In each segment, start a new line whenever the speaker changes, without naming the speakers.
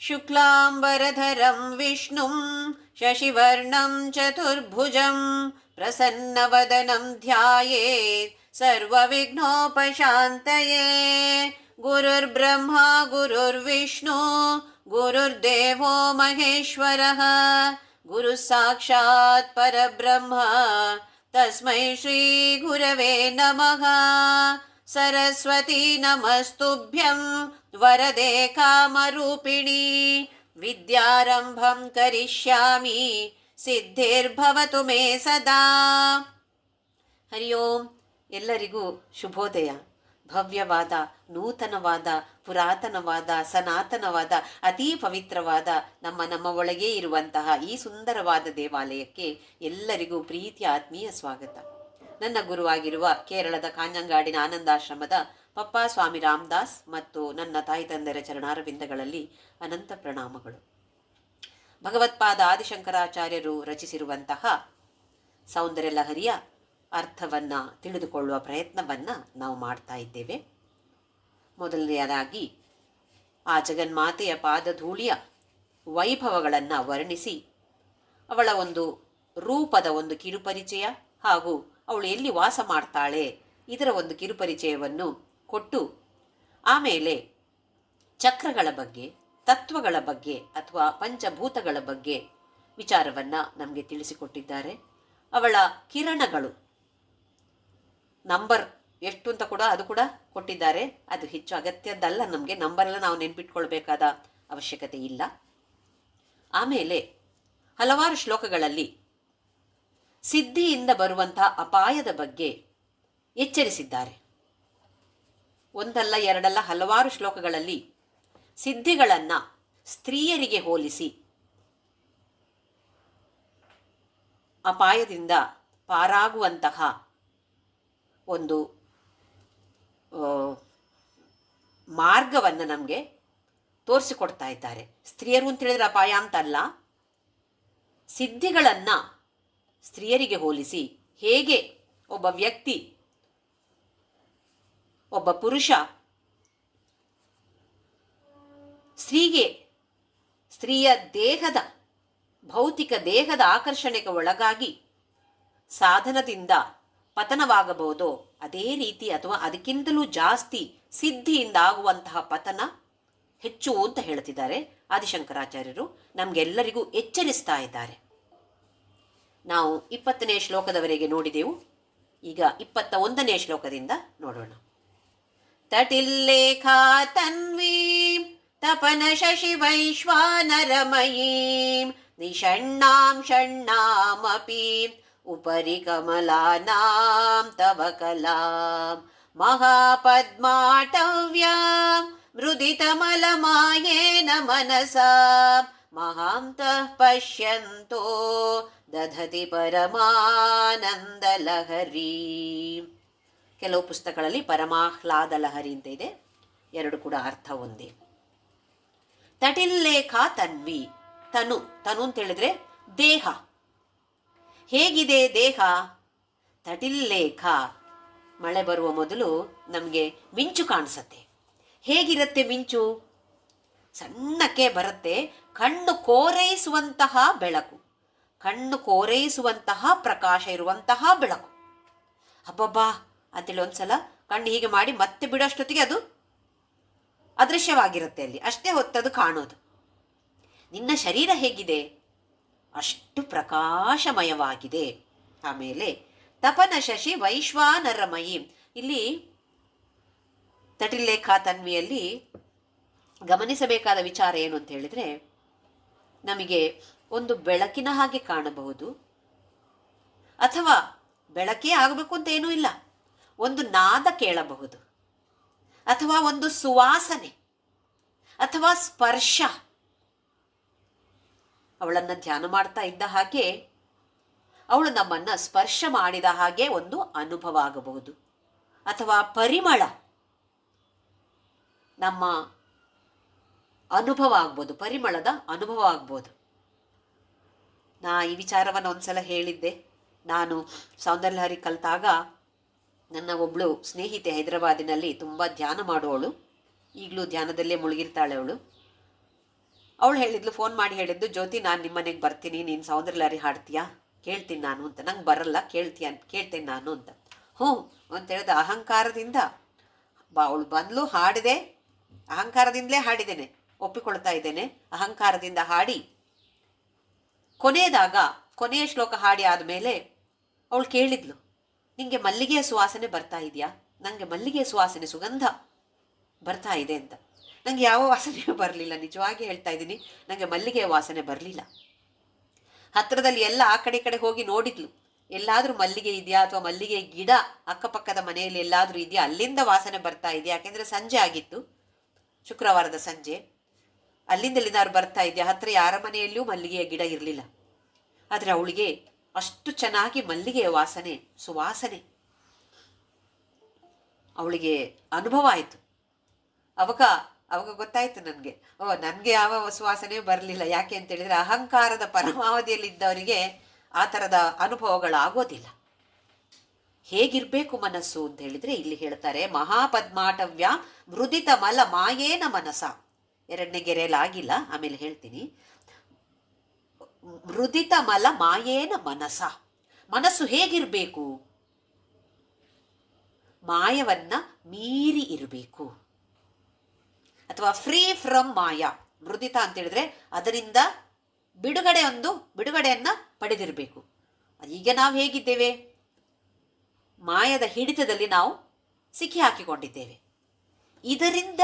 शुक्लाम्बरधरं विष्णुं शशिवर्णं चतुर्भुजं प्रसन्नवदनं ध्यायेत् सर्वविघ्नोपशान्तये। गुरुर्ब्रह्मा गुरुर्विष्णु गुरुर्देवो महेश्वरः गुरुः साक्षात् परब्रह्म तस्मै श्रीगुरवे नमः। सरस्वती नमस्तुभ्यं वरदे कामरूपिणी विद्यारंभं करिष्यामि ಸಿದ್ಧಿರ್ಭವತು ಮೇ ಸದಾ. ಹರಿ ಓಂ. ಎಲ್ಲರಿಗೂ ಶುಭೋದಯ. ಭವ್ಯವಾದ, ನೂತನವಾದ, ಪುರಾತನವಾದ, ಸನಾತನವಾದ, ಅತೀ ಪವಿತ್ರವಾದ ನಮ್ಮ ಒಳಗೇ ಇರುವಂತಹ ಈ ಸುಂದರವಾದ ದೇವಾಲಯಕ್ಕೆ ಎಲ್ಲರಿಗೂ ಪ್ರೀತಿಯ ಆತ್ಮೀಯ ಸ್ವಾಗತ. ನನ್ನ ಗುರುವಾಗಿರುವ ಕೇರಳದ ಕಾಂಜಂಗಾಡಿನ ಆನಂದಾಶ್ರಮದ ಪಪ್ಪ ಸ್ವಾಮಿ ರಾಮದಾಸ್ ಮತ್ತು ನನ್ನ ತಾಯಿ ತಂದೆಯರ ಚರಣಾರವಿಂದಗಳಲ್ಲಿ ಅನಂತ ಪ್ರಣಾಮಗಳು. ಭಗವತ್ಪಾದ ಆದಿಶಂಕರಾಚಾರ್ಯರು ರಚಿಸಿರುವಂತಹ ಸೌಂದರ್ಯ ಲಹರಿಯ ಅರ್ಥವನ್ನು ತಿಳಿದುಕೊಳ್ಳುವ ಪ್ರಯತ್ನವನ್ನು ನಾವು ಮಾಡ್ತಾ ಇದ್ದೇವೆ. ಮೊದಲನೆಯದಾಗಿ ಆ ಜಗನ್ಮಾತೆಯ ಪಾದಧೂಳಿಯ ವೈಭವಗಳನ್ನು ವರ್ಣಿಸಿ ಅವಳ ಒಂದು ರೂಪದ ಒಂದು ಕಿರುಪರಿಚಯ ಹಾಗೂ ಅವಳು ಎಲ್ಲಿ ವಾಸ ಮಾಡ್ತಾಳೆ ಇದರ ಒಂದು ಕಿರುಪರಿಚಯವನ್ನು ಕೊಟ್ಟು, ಆಮೇಲೆ ಚಕ್ರಗಳ ಬಗ್ಗೆ, ತತ್ವಗಳ ಬಗ್ಗೆ ಅಥವಾ ಪಂಚಭೂತಗಳ ಬಗ್ಗೆ ವಿಚಾರವನ್ನು ನಮಗೆ ತಿಳಿಸಿಕೊಟ್ಟಿದ್ದಾರೆ. ಅವಳ ಕಿರಣಗಳು ನಂಬರ್ ಎಷ್ಟು ಅಂತ ಕೂಡ ಅದು ಕೂಡ ಕೊಟ್ಟಿದ್ದಾರೆ. ಅದು ಹೆಚ್ಚು ಅಗತ್ಯದ್ದಲ್ಲ, ನಮಗೆ ನಂಬರೆಲ್ಲ ನಾವು ನೆನ್ಪಿಟ್ಕೊಳ್ಬೇಕಾದ ಅವಶ್ಯಕತೆ ಇಲ್ಲ. ಆಮೇಲೆ ಹಲವಾರು ಶ್ಲೋಕಗಳಲ್ಲಿ ಸಿದ್ಧಿಯಿಂದ ಬರುವಂತಹ ಅಪಾಯದ ಬಗ್ಗೆ ಎಚ್ಚರಿಸಿದ್ದಾರೆ. ಒಂದಲ್ಲ ಎರಡಲ್ಲ ಹಲವಾರು ಶ್ಲೋಕಗಳಲ್ಲಿ ಸಿದ್ಧಿಗಳನ್ನು ಸ್ತ್ರೀಯರಿಗೆ ಹೋಲಿಸಿ ಅಪಾಯದಿಂದ ಪಾರಾಗುವಂತಹ ಒಂದು ಮಾರ್ಗವನ್ನು ನಮಗೆ ತೋರಿಸಿಕೊಡ್ತಾ ಇದ್ದಾರೆ. ಸ್ತ್ರೀಯರು ಅಂತ ಹೇಳಿದ್ರೆ ಅಪಾಯ ಅಂತಲ್ಲ, ಸಿದ್ಧಿಗಳನ್ನು ಸ್ತ್ರೀಯರಿಗೆ ಹೋಲಿಸಿ ಹೇಗೆ ಒಬ್ಬ ವ್ಯಕ್ತಿ, ಒಬ್ಬ ಪುರುಷ ಸ್ತ್ರೀಯ ದೇಹದ ಭೌತಿಕ ದೇಹದ ಆಕರ್ಷಣೆಗೆ ಒಳಗಾಗಿ ಸಾಧನದಿಂದ ಪತನವಾಗಬಹುದೋ ಅದೇ ರೀತಿ ಅಥವಾ ಅದಕ್ಕಿಂತಲೂ ಜಾಸ್ತಿ ಸಿದ್ಧಿಯಿಂದ ಆಗುವಂತಹ ಪತನ ಹೆಚ್ಚು ಅಂತ ಹೇಳ್ತಿದ್ದಾರೆ ಆದಿಶಂಕರಾಚಾರ್ಯರು. ನಮಗೆಲ್ಲರಿಗೂ ಎಚ್ಚರಿಸ್ತಾ ಇದ್ದಾರೆ. ನಾವು 20ನೇ ಶ್ಲೋಕದವರೆಗೆ ನೋಡಿದೆವು. ಈಗ 21ನೇ ಶ್ಲೋಕದಿಂದ ನೋಡೋಣ. ತಟಿಲ್ಲೇಖಾ ತನ್ವೀಂ ತಪನ ಶಶಿ ವೈಶ್ವಾನರಮಯೀಂ ನಿಷಣ್ಣಾಂ ಷಣ್ಣಾಮಪಿ ಉಪರಿ ಕಮಲಾನಾಂ ತವ ಕಲಾಂ ಮಹಾಪದ್ಮಾಟವ್ಯಾಂ ಮೃದಿತಮಲಮಾಯೇನ ಮನಸಾ ಮಹಾಂತಃ ಪಶ್ಯಂತೋ ದಧತಿ ಪರಮಾನಂದ ಲಹರಿ. ಕೆಲವು ಪುಸ್ತಕಗಳಲ್ಲಿ ಪರಮಾಹ್ಲಾದ ಲಹರಿ ಅಂತ ಇದೆ, ಎರಡು ಕೂಡ ಅರ್ಥ ಒಂದೇ. ತಟಿಲ್ಲೇಖಾ ತನ್ವಿ, ತನು ಅಂತ ಹೇಳಿದ್ರೆ ದೇಹ. ಹೇಗಿದೆ ದೇಹ? ತಟಿಲ್ಲೇಖ, ಮಳೆ ಬರುವ ಮೊದಲು ನಮಗೆ ಮಿಂಚು ಕಾಣಿಸತ್ತೆ. ಹೇಗಿರುತ್ತೆ ಮಿಂಚು? ಸಣ್ಣಕ್ಕೆ ಬರುತ್ತೆ, ಕಣ್ಣು ಕೋರೈಸುವಂತಹ ಬೆಳಕು, ಕಣ್ಣು ಕೋರೈಸುವಂತಹ ಪ್ರಕಾಶ ಇರುವಂತಹ ಬೆಳಕು. ಹಬ್ಬಬ್ಬಾ ಅಂತೇಳಿ ಒಂದ್ಸಲ ಕಣ್ಣು ಹೀಗೆ ಮಾಡಿ ಮತ್ತೆ ಬಿಡೋಷ್ಟೊತ್ತಿಗೆ ಅದು ಅದೃಶ್ಯವಾಗಿರುತ್ತೆ, ಅಲ್ಲಿ ಅಷ್ಟೇ ಹೊತ್ತದು ಕಾಣೋದು. ನಿನ್ನ ಶರೀರ ಹೇಗಿದೆ? ಅಷ್ಟು ಪ್ರಕಾಶಮಯವಾಗಿದೆ. ಆಮೇಲೆ ತಪನ ಶಶಿ ವೈಶ್ವಾನರಮಯಿ, ಇಲ್ಲಿ ತಟಿಲ್ಲೇಖಾ ತನ್ವಿಯಲ್ಲಿ ಗಮನಿಸಬೇಕಾದ ವಿಚಾರ ಏನು ಅಂತ ಹೇಳಿದ್ರೆ, ನಮಗೆ ಒಂದು ಬೆಳಕಿನ ಹಾಗೆ ಕಾಣಬಹುದು, ಅಥವಾ ಬೆಳಕೇ ಆಗಬೇಕು ಅಂತ ಏನೂ ಇಲ್ಲ, ಒಂದು ನಾದ ಕೇಳಬಹುದು, ಅಥವಾ ಒಂದು ಸುವಾಸನೆ ಅಥವಾ ಸ್ಪರ್ಶ. ಅವಳನ್ನು ಧ್ಯಾನ ಮಾಡ್ತಾ ಇದ್ದ ಹಾಗೆ ಅವಳು ನಮ್ಮನ್ನು ಸ್ಪರ್ಶ ಮಾಡಿದ ಹಾಗೆ ಒಂದು ಅನುಭವ ಆಗಬಹುದು, ಅಥವಾ ಪರಿಮಳ, ನಮ್ಮ ಅನುಭವ ಆಗ್ಬೋದು, ಪರಿಮಳದ ಅನುಭವ ಆಗ್ಬೋದು. ನಾ ಈ ವಿಚಾರವನ್ನು ಒಂದ್ಸಲ ಹೇಳಿದ್ದೆ. ನಾನು ಸೌಂದರ್ಯಲಹರಿ ಕಲಿತಾಗ ನನ್ನ ಒಬ್ಬಳು ಸ್ನೇಹಿತೆ ಹೈದರಾಬಾದಿನಲ್ಲಿ ತುಂಬ ಧ್ಯಾನ ಮಾಡುವವಳು, ಈಗಲೂ ಧ್ಯಾನದಲ್ಲೇ ಮುಳುಗಿರ್ತಾಳೆ ಅವಳು. ಅವಳು ಹೇಳಿದ್ಲು, ಫೋನ್ ಮಾಡಿ ಹೇಳಿದ್ದು, ಜ್ಯೋತಿ ನಾನು ನಿಮ್ಮ ಮನೆಗೆ ಬರ್ತೀನಿ, ನೀನು ಸೌಂದರ್ಯಲಹರಿ ಹಾಡ್ತೀಯಾ, ಕೇಳ್ತೀನಿ ನಾನು ಅಂತ. ನಂಗೆ ಬರಲ್ಲ, ಕೇಳ್ತೇನೆ ನಾನು ಅಂತ. ಹ್ಞೂ ಅಂತ ಹೇಳಿದ ಅಹಂಕಾರದಿಂದ ಅವಳು ಬಂದ್ಲು, ಹಾಡಿದೆ, ಅಹಂಕಾರದಿಂದಲೇ ಹಾಡಿದ್ದೇನೆ, ಒಪ್ಪಿಕೊಳ್ತಾ ಇದ್ದೇನೆ. ಅಹಂಕಾರದಿಂದ ಹಾಡಿ ಕೊನೆಯ ಶ್ಲೋಕ ಹಾಡಿ ಆದಮೇಲೆ ಅವಳು ಕೇಳಿದ್ಲು, ನಿಂಗೆ ಮಲ್ಲಿಗೆಯ ಸುವಾಸನೆ ಬರ್ತಾ ಇದೆಯಾ? ನನಗೆ ಮಲ್ಲಿಗೆಯ ಸುವಾಸನೆ, ಸುಗಂಧ ಬರ್ತಾ ಇದೆ ಅಂತ. ನನಗೆ ಯಾವ ವಾಸನೆಯೂ ಬರಲಿಲ್ಲ, ನಿಜವಾಗಿ ಹೇಳ್ತಾ ಇದ್ದೀನಿ, ನನಗೆ ಮಲ್ಲಿಗೆಯ ವಾಸನೆ ಬರಲಿಲ್ಲ. ಹತ್ತಿರದಲ್ಲಿ ಎಲ್ಲ ಆ ಕಡೆ ಈ ಕಡೆ ಹೋಗಿ ನೋಡಿದ್ಲು, ಎಲ್ಲಾದರೂ ಮಲ್ಲಿಗೆ ಇದೆಯಾ ಅಥವಾ ಮಲ್ಲಿಗೆ ಗಿಡ ಅಕ್ಕಪಕ್ಕದ ಮನೆಯಲ್ಲಿ ಎಲ್ಲಾದರೂ ಇದೆಯಾ, ಅಲ್ಲಿಂದ ವಾಸನೆ ಬರ್ತಾ ಇದೆಯಾ. ಯಾಕೆಂದರೆ ಸಂಜೆ ಆಗಿತ್ತು, ಶುಕ್ರವಾರದ ಸಂಜೆ. ಅಲ್ಲಿಂದ ಎಲ್ಲಿಂದಾದ್ರು ಬರ್ತಾ ಇದೆಯಾ? ಹತ್ತಿರ ಯಾರ ಮನೆಯಲ್ಲಿಯೂ ಮಲ್ಲಿಗೆಯ ಗಿಡ ಇರಲಿಲ್ಲ. ಆದರೆ ಅವಳಿಗೆ ಅಷ್ಟು ಚೆನ್ನಾಗಿ ಮಲ್ಲಿಗೆಯ ವಾಸನೆ, ಸುವಾಸನೆ ಅವಳಿಗೆ ಅನುಭವ ಆಯಿತು. ಅವಾಗ ಗೊತ್ತಾಯಿತು ನನಗೆ, ನನಗೆ ಯಾವ ಸುವಾಸನೆಯೂ ಬರಲಿಲ್ಲ. ಯಾಕೆ ಅಂತೇಳಿದರೆ ಅಹಂಕಾರದ ಪರಮಾವಧಿಯಲ್ಲಿದ್ದವರಿಗೆ ಆ ಥರದ ಅನುಭವಗಳಾಗೋದಿಲ್ಲ. ಹೇಗಿರಬೇಕು ಮನಸ್ಸು ಅಂತ ಹೇಳಿದರೆ ಇಲ್ಲಿ ಹೇಳ್ತಾರೆ, ಮಹಾಪದ್ಮಾಟವ್ಯ ಮೃದಿತ ಮಲ ಮಾಯೇನ ಮನಸ. ಎರಡನೇ ಗೆರೆಯಲ್ಲಾಗಿಲ್ಲ, ಆಮೇಲೆ ಹೇಳ್ತೀನಿ. ಮೃದಿತ ಮಲ ಮಾಯೇನ ಮನಸ. ಮನಸ್ಸು ಹೇಗಿರಬೇಕು? ಮಾಯವನ್ನ ಮೀರಿ ಇರಬೇಕು, ಅಥವಾ ಫ್ರೀ ಫ್ರಮ್ ಮಾಯಾ. ಮೃದಿತ ಅಂತ ಹೇಳಿದ್ರೆ ಅದರಿಂದ ಬಿಡುಗಡೆಯನ್ನ ಪಡೆದಿರಬೇಕು. ಈಗ ನಾವು ಹೇಗಿದ್ದೇವೆ? ಮಾಯದ ಹಿಡಿತದಲ್ಲಿ ನಾವು ಸಿಕ್ಕಿ ಹಾಕಿಕೊಂಡಿದ್ದೇವೆ. ಇದರಿಂದ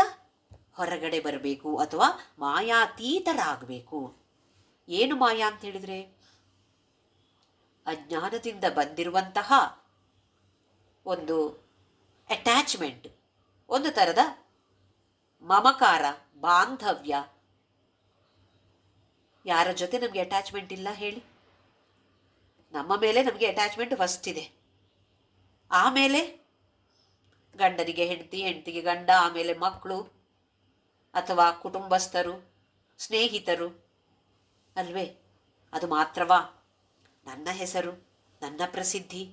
ಹೊರಗಡೆ ಬರಬೇಕು, ಅಥವಾ ಮಾಯಾತೀತರಾಗಬೇಕು. ಏನು ಮಾಯಾ ಅಂತ ಹೇಳಿದ್ರೆ, ಅಜ್ಞಾನದಿಂದ ಬಂದಿರುವಂತಹ ಒಂದು ಅಟ್ಯಾಚ್ಮೆಂಟ್, ಒಂದು ಥರದ ಮಮಕಾರ, ಬಾಂಧವ್ಯ. ಯಾರ ಜೊತೆ ನಮಗೆ ಅಟ್ಯಾಚ್ಮೆಂಟ್ ಇಲ್ಲ ಹೇಳಿ? ನಮ್ಮ ಮೇಲೆ ನಮಗೆ ಅಟ್ಯಾಚ್ಮೆಂಟ್ ಫಸ್ಟ್ ಇದೆ, ಆಮೇಲೆ ಗಂಡನಿಗೆ ಹೆಂಡತಿ, ಹೆಂಡತಿಗೆ ಗಂಡ, ಆಮೇಲೆ ಮಕ್ಕಳು ಅಥವಾ ಕುಟುಂಬಸ್ಥರು, ಸ್ನೇಹಿತರು ಅಲ್ವೇ? ಅದು ಮಾತ್ರವಾ? ನನ್ನ ಹೆಸರು, ನನ್ನ ಪ್ರಸಿದ್ಧಿ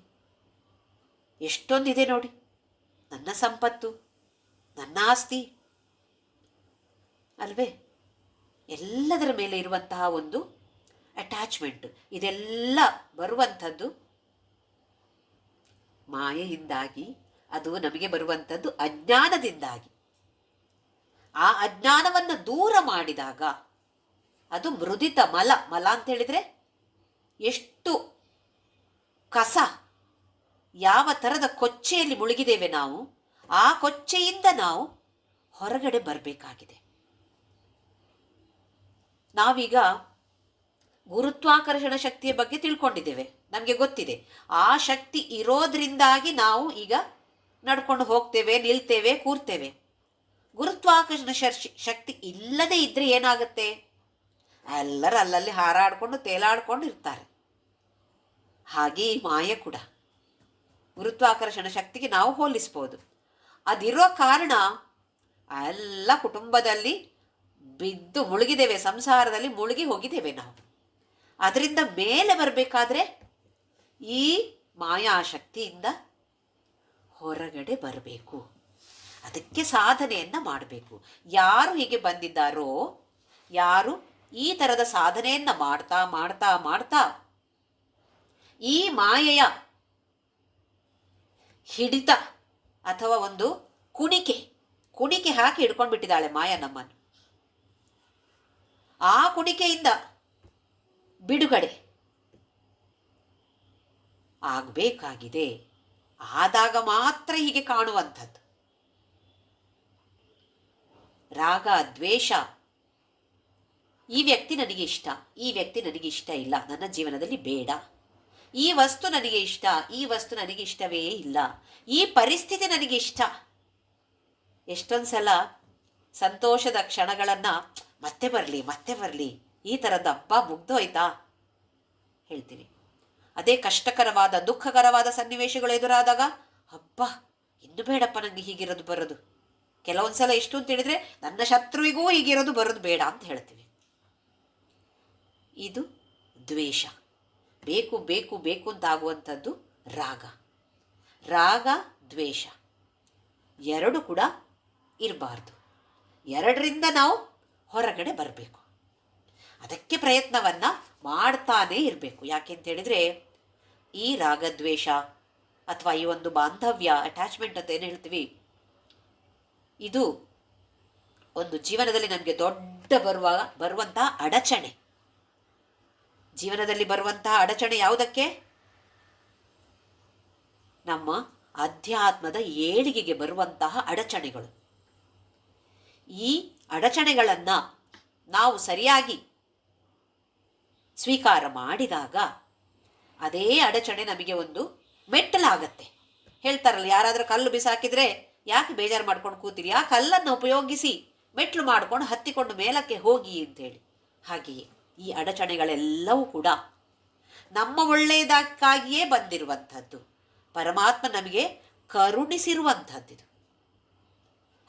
ಎಷ್ಟೊಂದಿದೆ ನೋಡಿ, ನನ್ನ ಸಂಪತ್ತು, ನನ್ನ ಆಸ್ತಿ ಅಲ್ವೇ? ಎಲ್ಲದರ ಮೇಲೆ ಇರುವಂತಹ ಒಂದು ಅಟ್ಯಾಚ್ಮೆಂಟ್, ಇದೆಲ್ಲ ಬರುವಂಥದ್ದು ಮಾಯೆಯಿಂದಾಗಿ. ಅದು ನಮಗೆ ಬರುವಂಥದ್ದು ಅಜ್ಞಾನದಿಂದಾಗಿ. ಆ ಅಜ್ಞಾನವನ್ನು ದೂರ ಮಾಡಿದಾಗ ಅದು ಮೃದಿತ ಮಲ. ಮಲ ಅಂತ ಹೇಳಿದರೆ ಎಷ್ಟು ಕಸ, ಯಾವ ಥರದ ಕೊಚ್ಚೆಯಲ್ಲಿ ಮುಳುಗಿದ್ದೇವೆ ನಾವು, ಆ ಕೊಚ್ಚೆಯಿಂದ ನಾವು ಹೊರಗಡೆ ಬರಬೇಕಾಗಿದೆ. ನಾವೀಗ ಗುರುತ್ವಾಕರ್ಷಣ ಶಕ್ತಿಯ ಬಗ್ಗೆ ತಿಳ್ಕೊಂಡಿದ್ದೇವೆ, ನಮಗೆ ಗೊತ್ತಿದೆ. ಆ ಶಕ್ತಿ ಇರೋದ್ರಿಂದಾಗಿ ನಾವು ಈಗ ನಡ್ಕೊಂಡು ಹೋಗ್ತೇವೆ, ನಿಲ್ತೇವೆ, ಕೂರ್ತೇವೆ. ಗುರುತ್ವಾಕರ್ಷಣ ಶಕ್ತಿ ಇಲ್ಲದೆ ಇದ್ದರೆ ಏನಾಗುತ್ತೆ? ಎಲ್ಲರೂ ಅಲ್ಲಲ್ಲಿ ಹಾರಾಡಿಕೊಂಡು ತೇಲಾಡ್ಕೊಂಡು ಇರ್ತಾರೆ. ಹಾಗೆ ಈ ಮಾಯ ಕೂಡ ಗುರುತ್ವಾಕರ್ಷಣ ಶಕ್ತಿಗೆ ನಾವು ಹೋಲಿಸ್ಬೋದು. ಅದಿರೋ ಕಾರಣ ಎಲ್ಲ ಕುಟುಂಬದಲ್ಲಿ ಬಿದ್ದು ಮುಳುಗಿದ್ದೇವೆ, ಸಂಸಾರದಲ್ಲಿ ಮುಳುಗಿ ಹೋಗಿದ್ದೇವೆ ನಾವು. ಅದರಿಂದ ಮೇಲೆ ಬರಬೇಕಾದ್ರೆ ಈ ಮಾಯಾಶಕ್ತಿಯಿಂದ ಹೊರಗಡೆ ಬರಬೇಕು. ಅದಕ್ಕೆ ಸಾಧನೆಯನ್ನು ಮಾಡಬೇಕು. ಯಾರು ಹೀಗೆ ಬಂದಿದ್ದಾರೋ, ಯಾರು ಈ ಥರದ ಸಾಧನೆಯನ್ನು ಮಾಡ್ತಾ ಮಾಡ್ತಾ ಮಾಡ್ತಾ ಈ ಮಾಯೆಯ ಹಿಡಿತ ಅಥವಾ ಒಂದು ಕುಣಿಕೆ ಹಾಕಿ ಹಿಡ್ಕೊಂಡು ಬಿಟ್ಟಿದ್ದಾಳೆ ಮಾಯ ನಮ್ಮನ್ನು. ಆ ಕುಣಿಕೆಯಿಂದ ಬಿಡುಗಡೆ ಆಗಬೇಕಾಗಿದೆ. ಆದಾಗ ಮಾತ್ರ ಹೀಗೆ ಕಾಣುವಂಥದ್ದು. ರಾಗ, ದ್ವೇಷ, ಈ ವ್ಯಕ್ತಿ ನನಗೆ ಇಷ್ಟ, ಈ ವ್ಯಕ್ತಿ ನನಗೆ ಇಷ್ಟ ಇಲ್ಲ, ನನ್ನ ಜೀವನದಲ್ಲಿ ಬೇಡ. ಈ ವಸ್ತು ನನಗೆ ಇಷ್ಟ, ಈ ವಸ್ತು ನನಗೆ ಇಷ್ಟವೇ ಇಲ್ಲ. ಈ ಪರಿಸ್ಥಿತಿ ನನಗೆ ಇಷ್ಟ. ಎಷ್ಟೊಂದು ಸಲ ಸಂತೋಷದ ಕ್ಷಣಗಳನ್ನು ಮತ್ತೆ ಬರಲಿ ಈ ಥರದ ಹಬ್ಬ ಮುಗ್ದೋಯ್ತಾ ಹೇಳ್ತೀವಿ. ಅದೇ ಕಷ್ಟಕರವಾದ, ದುಃಖಕರವಾದ ಸನ್ನಿವೇಶಗಳು ಎದುರಾದಾಗ ಹಬ್ಬ ಇನ್ನು ಬೇಡಪ್ಪ ನನಗೆ ಹೀಗಿರೋದು ಬರೋದು, ಕೆಲವೊಂದ್ಸಲ ಎಷ್ಟು ಅಂತ ಹೇಳಿದ್ರೆ ನನ್ನ ಶತ್ರುವಿಗೂ ಹೀಗಿರೋದು ಬರೋದು ಬೇಡ ಅಂತ ಹೇಳ್ತೀವಿ. ಇದು ದ್ವೇಷ. ಬೇಕು ಬೇಕು ಬೇಕು ಅಂತ ಆಗುವಂಥದ್ದು ರಾಗ. ರಾಗ ದ್ವೇಷ ಎರಡು ಕೂಡ ಇರಬಾರ್ದು. ಎರಡರಿಂದ ನಾವು ಹೊರಗಡೆ ಬರಬೇಕು. ಅದಕ್ಕೆ ಪ್ರಯತ್ನವನ್ನು ಮಾಡ್ತಾನೇ ಇರಬೇಕು. ಯಾಕೆಂತೇಳಿದರೆ ಈ ರಾಗದ್ವೇಷ ಅಥವಾ ಈ ಒಂದು ಬಾಂಧವ್ಯ, ಅಟ್ಯಾಚ್ಮೆಂಟ್ ಅಂತ ಏನು ಹೇಳ್ತೀವಿ, ಇದು ಒಂದು ಜೀವನದಲ್ಲಿ ನಮಗೆ ದೊಡ್ಡ ಬರುವಂತಹ ಅಡಚಣೆ. ಜೀವನದಲ್ಲಿ ಬರುವಂತಹ ಅಡಚಣೆ ಯಾವುದಕ್ಕೆ? ನಮ್ಮ ಅಧ್ಯಾತ್ಮದ ಏಳಿಗೆಗೆ ಬರುವಂತಹ ಅಡಚಣೆಗಳು. ಈ ಅಡಚಣೆಗಳನ್ನು ನಾವು ಸರಿಯಾಗಿ ಸ್ವೀಕಾರ ಮಾಡಿದಾಗ ಅದೇ ಅಡಚಣೆ ನಮಗೆ ಒಂದು ಮೆಟ್ಟಲಾಗತ್ತೆ. ಹೇಳ್ತಾರಲ್ಲ, ಯಾರಾದರೂ ಕಲ್ಲು ಬಿಸಾಕಿದ್ರೆ ಯಾಕೆ ಬೇಜಾರು ಮಾಡ್ಕೊಂಡು ಕೂತೀರಿ, ಆ ಕಲ್ಲನ್ನು ಉಪಯೋಗಿಸಿ ಮೆಟ್ಲು ಮಾಡ್ಕೊಂಡು ಹತ್ತಿಕೊಂಡು ಮೇಲಕ್ಕೆ ಹೋಗಿ ಅಂತೇಳಿ. ಹಾಗೆಯೇ ಈ ಅಡಚಣೆಗಳೆಲ್ಲವೂ ಕೂಡ ನಮ್ಮ ಒಳ್ಳೆಯದಕ್ಕಾಗಿಯೇ ಬಂದಿರುವಂಥದ್ದು. ಪರಮಾತ್ಮ ನಮಗೆ ಕರುಣಿಸಿರುವಂಥದ್ದಿದು.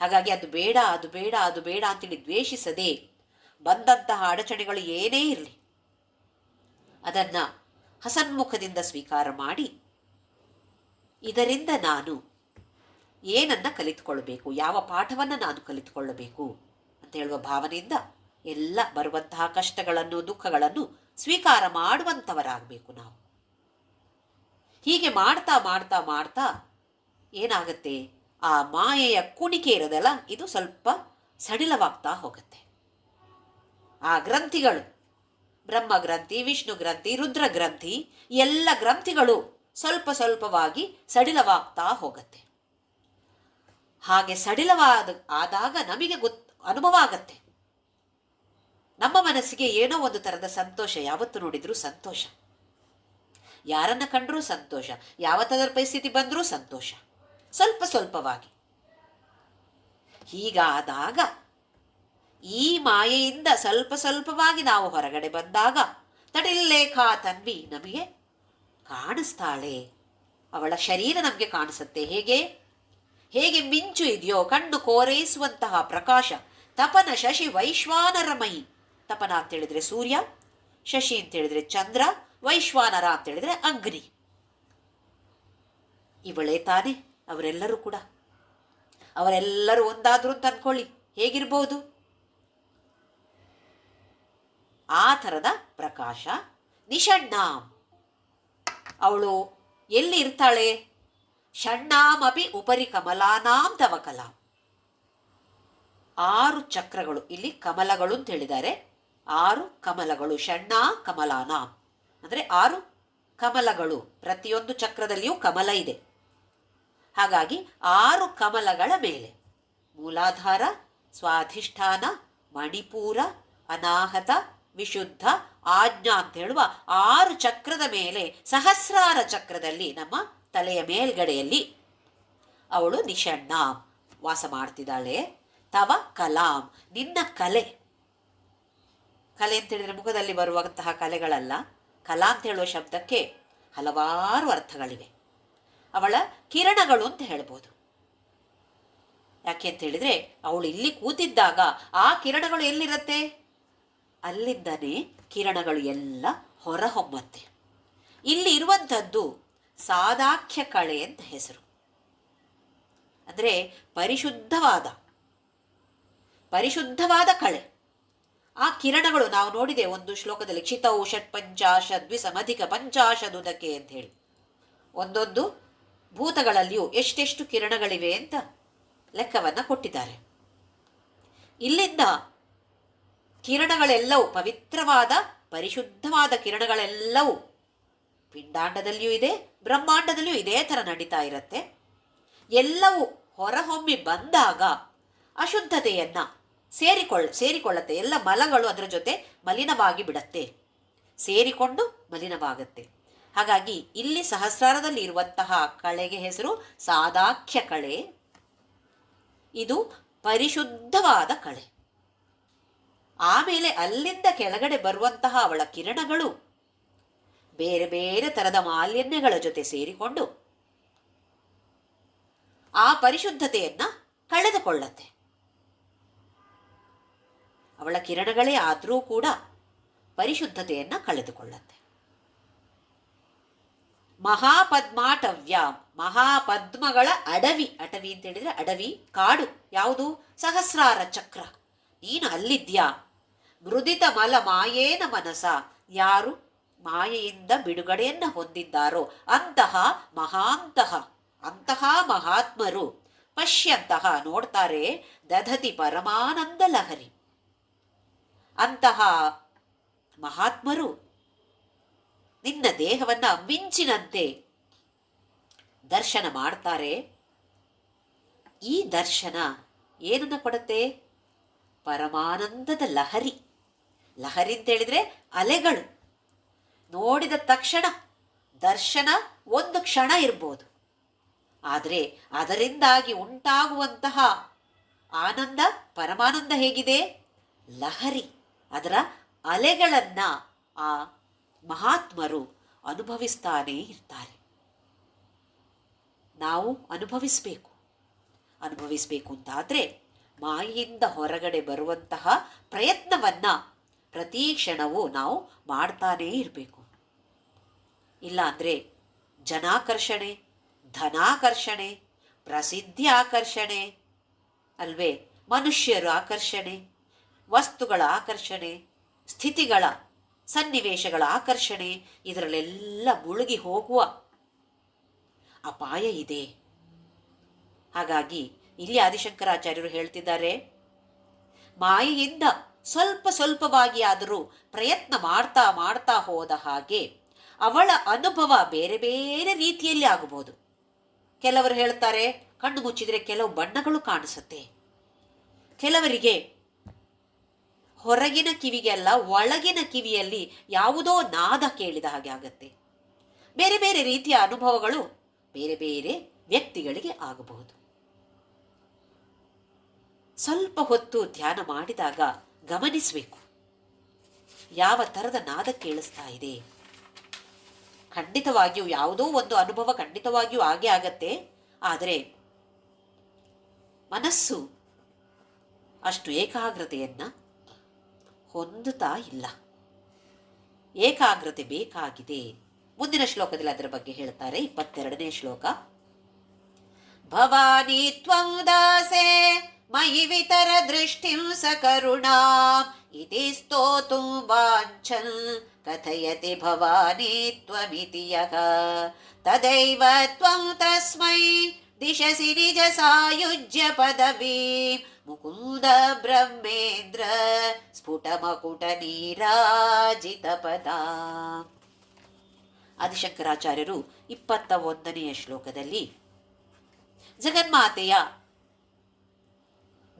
ಹಾಗಾಗಿ ಅದು ಬೇಡ, ಅದು ಬೇಡ, ಅದು ಬೇಡ ಅಂತೇಳಿ ದ್ವೇಷಿಸದೆ ಬಂದಂತಹ ಅಡಚಣೆಗಳು ಏನೇ ಇರಲಿ ಅದನ್ನು ಹಸನ್ಮುಖದಿಂದ ಸ್ವೀಕಾರ ಮಾಡಿ ಇದರಿಂದ ನಾನು ಏನನ್ನು ಕಲಿತುಕೊಳ್ಳಬೇಕು, ಯಾವ ಪಾಠವನ್ನು ನಾನು ಕಲಿತುಕೊಳ್ಳಬೇಕು ಅಂತ ಹೇಳುವ ಭಾವನೆಯಿಂದ ಎಲ್ಲ ಬರುವಂತಹ ಕಷ್ಟಗಳನ್ನು, ದುಃಖಗಳನ್ನು ಸ್ವೀಕಾರ ಮಾಡುವಂಥವರಾಗಬೇಕು ನಾವು. ಹೀಗೆ ಮಾಡ್ತಾ ಮಾಡ್ತಾ ಮಾಡ್ತಾ ಏನಾಗುತ್ತೆ, ಆ ಮಾಯೆಯ ಕುಣಿಕೆ ಇರೋದಲ್ಲ, ಇದು ಸ್ವಲ್ಪ ಸಡಿಲವಾಗ್ತಾ ಹೋಗುತ್ತೆ. ಆ ಗ್ರಂಥಿಗಳು, ಬ್ರಹ್ಮ ಗ್ರಂಥಿ, ವಿಷ್ಣು ಗ್ರಂಥಿ, ರುದ್ರ ಗ್ರಂಥಿ, ಎಲ್ಲ ಗ್ರಂಥಿಗಳು ಸ್ವಲ್ಪ ಸ್ವಲ್ಪವಾಗಿ ಸಡಿಲವಾಗ್ತಾ ಹೋಗುತ್ತೆ. ಹಾಗೆ ಆದಾಗ ನಮಗೆ ಅನುಭವ ಆಗತ್ತೆ. ನಮ್ಮ ಮನಸ್ಸಿಗೆ ಏನೋ ಒಂದು ಥರದ ಸಂತೋಷ, ಯಾವತ್ತು ನೋಡಿದ್ರೂ ಸಂತೋಷ, ಯಾರನ್ನ ಕಂಡ್ರೂ ಸಂತೋಷ, ಯಾವ ಥರದ ಪರಿಸ್ಥಿತಿ ಬಂದರೂ ಸಂತೋಷ, ಸ್ವಲ್ಪ ಸ್ವಲ್ಪವಾಗಿ. ಹೀಗಾದಾಗ ಈ ಮಾಯೆಯಿಂದ ಸ್ವಲ್ಪ ಸ್ವಲ್ಪವಾಗಿ ನಾವು ಹೊರಗಡೆ ಬಂದಾಗ ತಡಿಲ್ಲೇಖಾ ತನ್ವಿ ನಮಗೆ ಕಾಣಿಸ್ತಾಳೆ. ಅವಳ ಶರೀರ ನಮಗೆ ಕಾಣಿಸುತ್ತೆ. ಹೇಗೆ ಮಿಂಚು ಇದೆಯೋ, ಕಣ್ಣು ಕೋರೈಸುವಂತಹ ಪ್ರಕಾಶ. ತಪನ ಶಶಿ ವೈಶ್ವಾನರಮಯಿ. ತಪನ ಅಂತೇಳಿದರೆ ಸೂರ್ಯ, ಶಶಿ ಅಂತೇಳಿದರೆ ಚಂದ್ರ, ವೈಶ್ವಾನರ ಅಂತೇಳಿದರೆ ಅಗ್ನಿ. ಇವಳೇ ತಾನೇ ಅವರೆಲ್ಲರೂ ಕೂಡ. ಅವರೆಲ್ಲರೂ ಒಂದಾದ್ರು ಅಂತ ಅನ್ಕೊಳ್ಳಿ, ಹೇಗಿರ್ಬೋದು? ಆ ಥರದ ಪ್ರಕಾಶ. ನಿಷಣ್ಣಾಂ, ಅವಳು ಎಲ್ಲಿ ಇರ್ತಾಳೆ? ಷಣ್ಣಾಮಪಿ ಉಪರಿ ಕಮಲಾನಾಂ ತವ ಕಲಾಂ. 6 ಚಕ್ರಗಳು, ಇಲ್ಲಿ ಕಮಲಗಳು ಅಂತ ಹೇಳಿದ್ದಾರೆ. 6 ಕಮಲಗಳು, ಷಣ್ಣ ಕಮಲಾನಾಂ ಅಂದರೆ 6 ಕಮಲಗಳು. ಪ್ರತಿಯೊಂದು ಚಕ್ರದಲ್ಲಿಯೂ ಕಮಲ ಇದೆ. ಹಾಗಾಗಿ 6 ಕಮಲಗಳ ಮೇಲೆ ಮೂಲಾಧಾರ, ಸ್ವಾಧಿಷ್ಠಾನ, ಮಣಿಪೂರ, ಅನಾಹತ, ವಿಶುದ್ಧ, ಆಜ್ಞಾ ಅಂತ ಹೇಳುವ 6 ಚಕ್ರದ ಮೇಲೆ, ಸಹಸ್ರಾರ ಚಕ್ರದಲ್ಲಿ, ನಮ್ಮ ತಲೆಯ ಮೇಲ್ಗಡೆಯಲ್ಲಿ ಅವಳು ನಿಷಣ್ಣಾಂ ವಾಸ ಮಾಡ್ತಿದ್ದಾಳೆ. ತವ ಕಲಾಂ, ನಿನ್ನ ಕಲೆ. ಕಲೆ ಅಂತ ಹೇಳಿದರೆ ಮುಖದಲ್ಲಿ ಬರುವಂತಹ ಕಲೆಗಳಲ್ಲ. ಕಲಾ ಅಂತ ಹೇಳುವ ಶಬ್ದಕ್ಕೆ ಹಲವಾರು ಅರ್ಥಗಳಿವೆ. ಅವಳ ಕಿರಣಗಳು ಅಂತ ಹೇಳ್ಬೋದು. ಯಾಕೆ ಅಂತ ಹೇಳಿದರೆ ಅವಳು ಇಲ್ಲಿ ಕೂತಿದ್ದಾಗ ಆ ಕಿರಣಗಳು ಎಲ್ಲಿರುತ್ತೆ? ಅಲ್ಲಿಂದನೇ ಕಿರಣಗಳು ಎಲ್ಲ ಹೊರಹೊಮ್ಮತ್ತೆ. ಇಲ್ಲಿ ಇರುವಂಥದ್ದು ಸಾದಾಖ್ಯ ಕಳೆ ಅಂತ ಹೆಸರು. ಅಂದರೆ ಪರಿಶುದ್ಧವಾದ ಕಳೆ. ಆ ಕಿರಣಗಳು ನಾವು ನೋಡಿದೆ ಒಂದು ಶ್ಲೋಕದಲ್ಲಿ, ಕ್ಷಿತೌ ಷಟ್ಪಂಚಾಶದ್ವಿಸಮಧಿಕ ಪಂಚಾಶದುದಕೆ ಅಂತ ಹೇಳಿ. ಒಂದೊಂದು ಭೂತಗಳಲ್ಲಿಯೂ ಎಷ್ಟೆಷ್ಟು ಕಿರಣಗಳಿವೆ ಅಂತ ಲೆಕ್ಕವನ್ನು ಕೊಟ್ಟಿದ್ದಾರೆ. ಇಲ್ಲಿಂದ ಕಿರಣಗಳೆಲ್ಲವೂ ಪವಿತ್ರವಾದ ಪರಿಶುದ್ಧವಾದ ಕಿರಣಗಳೆಲ್ಲವೂ ಪಿಂಡಾಂಡದಲ್ಲಿಯೂ ಇದೆ, ಬ್ರಹ್ಮಾಂಡದಲ್ಲಿಯೂ ಇದೇ ಥರ ನಡೀತಾ ಇರುತ್ತೆ. ಎಲ್ಲವೂ ಹೊರಹೊಮ್ಮಿ ಬಂದಾಗ ಅಶುದ್ಧತೆಯನ್ನು ಸೇರಿಕೊಳ್ಳುತ್ತೆ. ಎಲ್ಲ ಮಲಗಳು ಅದರ ಜೊತೆ ಮಲಿನವಾಗಿ ಬಿಡತ್ತೆ, ಸೇರಿಕೊಂಡು ಮಲಿನವಾಗುತ್ತೆ. ಹಾಗಾಗಿ ಇಲ್ಲಿ ಸಹಸ್ರಾರದಲ್ಲಿ ಇರುವಂತಹ ಕಳೆಗೆ ಹೆಸರು ಸಾದಾಖ್ಯ ಕಳೆ. ಇದು ಪರಿಶುದ್ಧವಾದ ಕಳೆ. ಆಮೇಲೆ ಅಲ್ಲಿಂದ ಕೆಳಗಡೆ ಬರುವಂತಹ ಅವಳ ಕಿರಣಗಳು ಬೇರೆ ಬೇರೆ ಥರದ ಮಾಲಿನ್ಯಗಳ ಜೊತೆ ಸೇರಿಕೊಂಡು ಆ ಪರಿಶುದ್ಧತೆಯನ್ನು ಕಳೆದುಕೊಳ್ಳತ್ತೆ. ಅವಳ ಕಿರಣಗಳೇ ಆದರೂ ಕೂಡ ಪರಿಶುದ್ಧತೆಯನ್ನು ಕಳೆದುಕೊಳ್ಳತ್ತೆ. ಮಹಾಪದ್ಮಾಟವ್ಯ, ಮಹಾಪದ್ಮಗಳ ಅಡವಿ, ಅಟವಿ ಅಂತ ಹೇಳಿದ್ರೆ ಅಡವಿ, ಕಾಡು ಯಾವುದು? ಸಹಸ್ರಾರ ಚಕ್ರ. ನೀನು ಅಲ್ಲಿದ್ಯಾ. ಮೃದಿತ ಮಲ ಮಾಯೇನ ಮನಸ, ಯಾರು ಮಾಯೆಯಿಂದ ಬಿಡುಗಡೆಯನ್ನು ಹೊಂದಿದ್ದಾರೋ ಅಂತಹ ಅಂತಹ ಮಹಾತ್ಮರು ಪಶ್ಯಂತಹ ನೋಡ್ತಾರೆ, ದಧತಿ ಪರಮಾನಂದ ಲಹರಿ. ಅಂತಹ ಮಹಾತ್ಮರು ನಿನ್ನ ದೇಹವನ್ನು ಮಿಂಚಿನಂತೆ ದರ್ಶನ ಮಾಡ್ತಾರೆ. ಈ ದರ್ಶನ ಏನನ್ನು ಕೊಡುತ್ತೆ? ಪರಮಾನಂದದ ಲಹರಿ. ಲಹರಿ ಅಂತೇಳಿದರೆ ಅಲೆಗಳು. ನೋಡಿದ ತಕ್ಷಣ ದರ್ಶನ ಒಂದು ಕ್ಷಣ ಇರ್ಬೋದು, ಆದರೆ ಅದರಿಂದಾಗಿ ಉಂಟಾಗುವಂತಹ ಆನಂದ, ಪರಮಾನಂದ ಹೇಗಿದೆ? ಲಹರಿ. ಅದರ ಅಲೆಗಳನ್ನು ಆ ಮಹಾತ್ಮರು ಅನುಭವಿಸ್ತಾನೇ ಇರ್ತಾರೆ. ನಾವು ಅನುಭವಿಸಬೇಕು ಅಂತಾದರೆ ಮಾಯೆಯಿಂದ ಹೊರಗಡೆ ಬರುವಂತಹ ಪ್ರಯತ್ನವನ್ನು ಪ್ರತಿ ಕ್ಷಣವೂ ನಾವು ಮಾಡ್ತಾನೇ ಇರಬೇಕು. ಇಲ್ಲಾಂದರೆ ಜನಾಕರ್ಷಣೆ, ಧನಾಕರ್ಷಣೆ, ಪ್ರಸಿದ್ಧಿ ಆಕರ್ಷಣೆ ಅಲ್ವೇ, ಮನುಷ್ಯರ ಆಕರ್ಷಣೆ, ವಸ್ತುಗಳ ಆಕರ್ಷಣೆ, ಸ್ಥಿತಿಗಳ ಸನ್ನಿವೇಶಗಳ ಆಕರ್ಷಣೆ, ಇದರಲ್ಲೆಲ್ಲ ಮುಳುಗಿ ಹೋಗುವ ಅಪಾಯ ಇದೆ. ಹಾಗಾಗಿ ಇಲ್ಲಿ ಆದಿಶಂಕರಾಚಾರ್ಯರು ಹೇಳ್ತಿದ್ದಾರೆ, ಮಾಯೆಯಿಂದ ಸ್ವಲ್ಪವಾಗಿ ಆದರೂ ಪ್ರಯತ್ನ ಮಾಡ್ತಾ ಹೋದ ಹಾಗೆ ಅವಳ ಅನುಭವ ಬೇರೆ ಬೇರೆ ರೀತಿಯಲ್ಲಿ ಆಗಬಹುದು. ಕೆಲವರು ಹೇಳ್ತಾರೆ ಕಣ್ಣು ಮುಚ್ಚಿದರೆ ಕೆಲವು ಬಣ್ಣಗಳು ಕಾಣಿಸುತ್ತೆ, ಕೆಲವರಿಗೆ ಹೊರಗಿನ ಕಿವಿಗೆ ಅಲ್ಲ ಒಳಗಿನ ಕಿವಿಯಲ್ಲಿ ಯಾವುದೋ ನಾದ ಕೇಳಿದ ಹಾಗೆ ಆಗತ್ತೆ. ಬೇರೆ ಬೇರೆ ರೀತಿಯ ಅನುಭವಗಳು ಬೇರೆ ಬೇರೆ ವ್ಯಕ್ತಿಗಳಿಗೆ ಆಗಬಹುದು. ಸ್ವಲ್ಪ ಹೊತ್ತು ಧ್ಯಾನ ಮಾಡಿದಾಗ ಗಮನಿಸಬೇಕು, ಯಾವ ಥರದ ನಾದ ಕೇಳಿಸ್ತಾ ಇದೆ. ಖಂಡಿತವಾಗಿಯೂ ಯಾವುದೋ ಒಂದು ಅನುಭವ ಖಂಡಿತವಾಗಿಯೂ ಆಗೇ ಆಗತ್ತೆ, ಆದರೆ ಮನಸ್ಸು ಅಷ್ಟು ಏಕಾಗ್ರತೆಯನ್ನು ಹೊಂದುತ್ತಾ ಇಲ್ಲ. ಏಕಾಗ್ರತೆ ಬೇಕಾಗಿದೆ. ಮುಂದಿನ ಶ್ಲೋಕದಲ್ಲಿ ಅದರ ಬಗ್ಗೆ ಹೇಳ್ತಾರೆ. 22ನೇ ಶ್ಲೋಕ. ಭವಾನಿ ತ್ವಂ ದಾಸೆ ಮಯಿ ವಿತರ ದೃಷ್ಟಿಂ ಸಕರುಣಾಂ ಇತಿ ಸ್ತೋತುಂ ವಾಂಛನ್ ಕಥಯತಿ ಭವಾನಿ ತ್ವಮಿತಿ ಯಃ ತದೈವ ತ್ವಂ ತಸ್ಮೈ ದಿಶಸಿ ನಿಜ ಸಾಯುಜ್ಯ ಪದವೀಂ ಮುಕುಂದ ಬ್ರಹ್ಮೇಂದ್ರ ಸ್ಫುಟ ಮಕುಟ ನೀರಾಜಿತ ಪದ. ಆದಿಶಂಕರಾಚಾರ್ಯರು 21ನೆಯ ಶ್ಲೋಕದಲ್ಲಿ ಜಗನ್ಮಾತೆಯ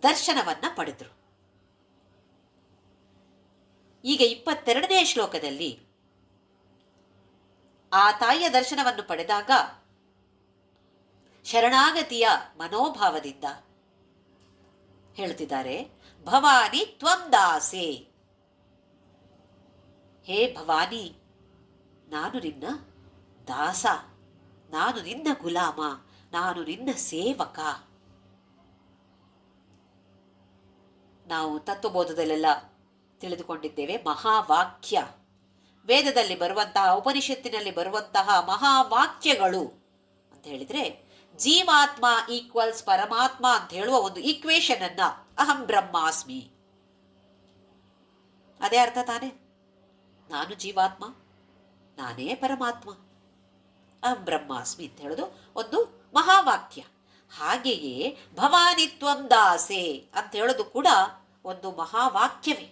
ದರ್ಶನವನ್ನ ಪಡೆದರು. ಈಗ 22ನೇ ಶ್ಲೋಕದಲ್ಲಿ ಆ ತಾಯಿಯ ದರ್ಶನವನ್ನು ಪಡೆದಾಗ ಶರಣಾಗತಿಯ ಮನೋಭಾವದಿಂದ ಹೇಳ್ತಿದ್ದಾರೆ, ಭವಾನಿ ತ್ವಂ ದಾಸೆ, ಹೇ ಭವಾನಿ, ನಾನು ನಿನ್ನ ದಾಸ, ನಾನು ನಿನ್ನ ಗುಲಾಮ, ನಾನು ನಿನ್ನ ಸೇವಕ. ನಾವು ತತ್ವಬೋಧದಲ್ಲೆಲ್ಲ ತಿಳಿದುಕೊಂಡಿದ್ದೇವೆ, ಮಹಾವಾಕ್ಯ, ವೇದದಲ್ಲಿ ಬರುವಂತಹ, ಉಪನಿಷತ್ತಿನಲ್ಲಿ ಬರುವಂತಹ ಮಹಾವಾಕ್ಯಗಳು ಅಂತ ಹೇಳಿದರೆ ಜೀವಾತ್ಮ ಈಕ್ವಲ್ಸ್ ಪರಮಾತ್ಮ ಅಂತ ಹೇಳುವ ಒಂದು ಈಕ್ವೇಶನ್ ಅನ್ನ ಅಹಂ ಬ್ರಹ್ಮಾಸ್ಮಿ, ಅದೇ ಅರ್ಥ ತಾನೆ. ನಾನು ಜೀವಾತ್ಮ, ನಾನೇ ಪರಮಾತ್ಮ, ಅಹಂ ಬ್ರಹ್ಮಾಸ್ಮಿ ಅಂತ ಹೇಳೋದು ಒಂದು ಮಹಾವಾಕ್ಯ. ಹಾಗೆಯೇ ಭವಾನಿತ್ವಂ ದಾಸೆ ಅಂತ ಹೇಳೋದು ಕೂಡ ಒಂದು ಮಹಾವಾಕ್ಯವೇ.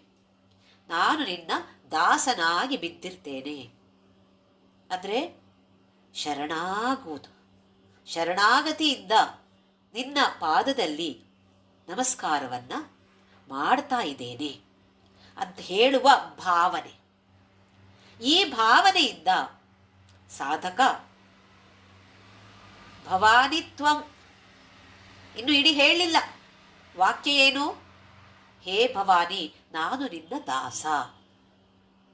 ನಾನು ನಿನ್ನ ದಾಸನಾಗಿ ಬಿದ್ದಿರ್ತೇನೆ ಅಂದರೆ ಶರಣಾಗುವುದು, ಶರಣಾಗತಿಯಿಂದ ನಿನ್ನ ಪಾದದಲ್ಲಿ ನಮಸ್ಕಾರವನ್ನು ಮಾಡ್ತಾ ಇದ್ದೇನೆ ಅಂತ ಹೇಳುವ ಭಾವನೆ. ಈ ಭಾವನೆಯಿಂದ ಸಾಧಕ ಭವಾನಿತ್ವಂ, ಇನ್ನು ಇಡೀ ಹೇಳಿಲ್ಲ ವಾಕ್ಯ ಏನು, ಹೇ ಭವಾನಿ ನಾನು ನಿನ್ನ ದಾಸ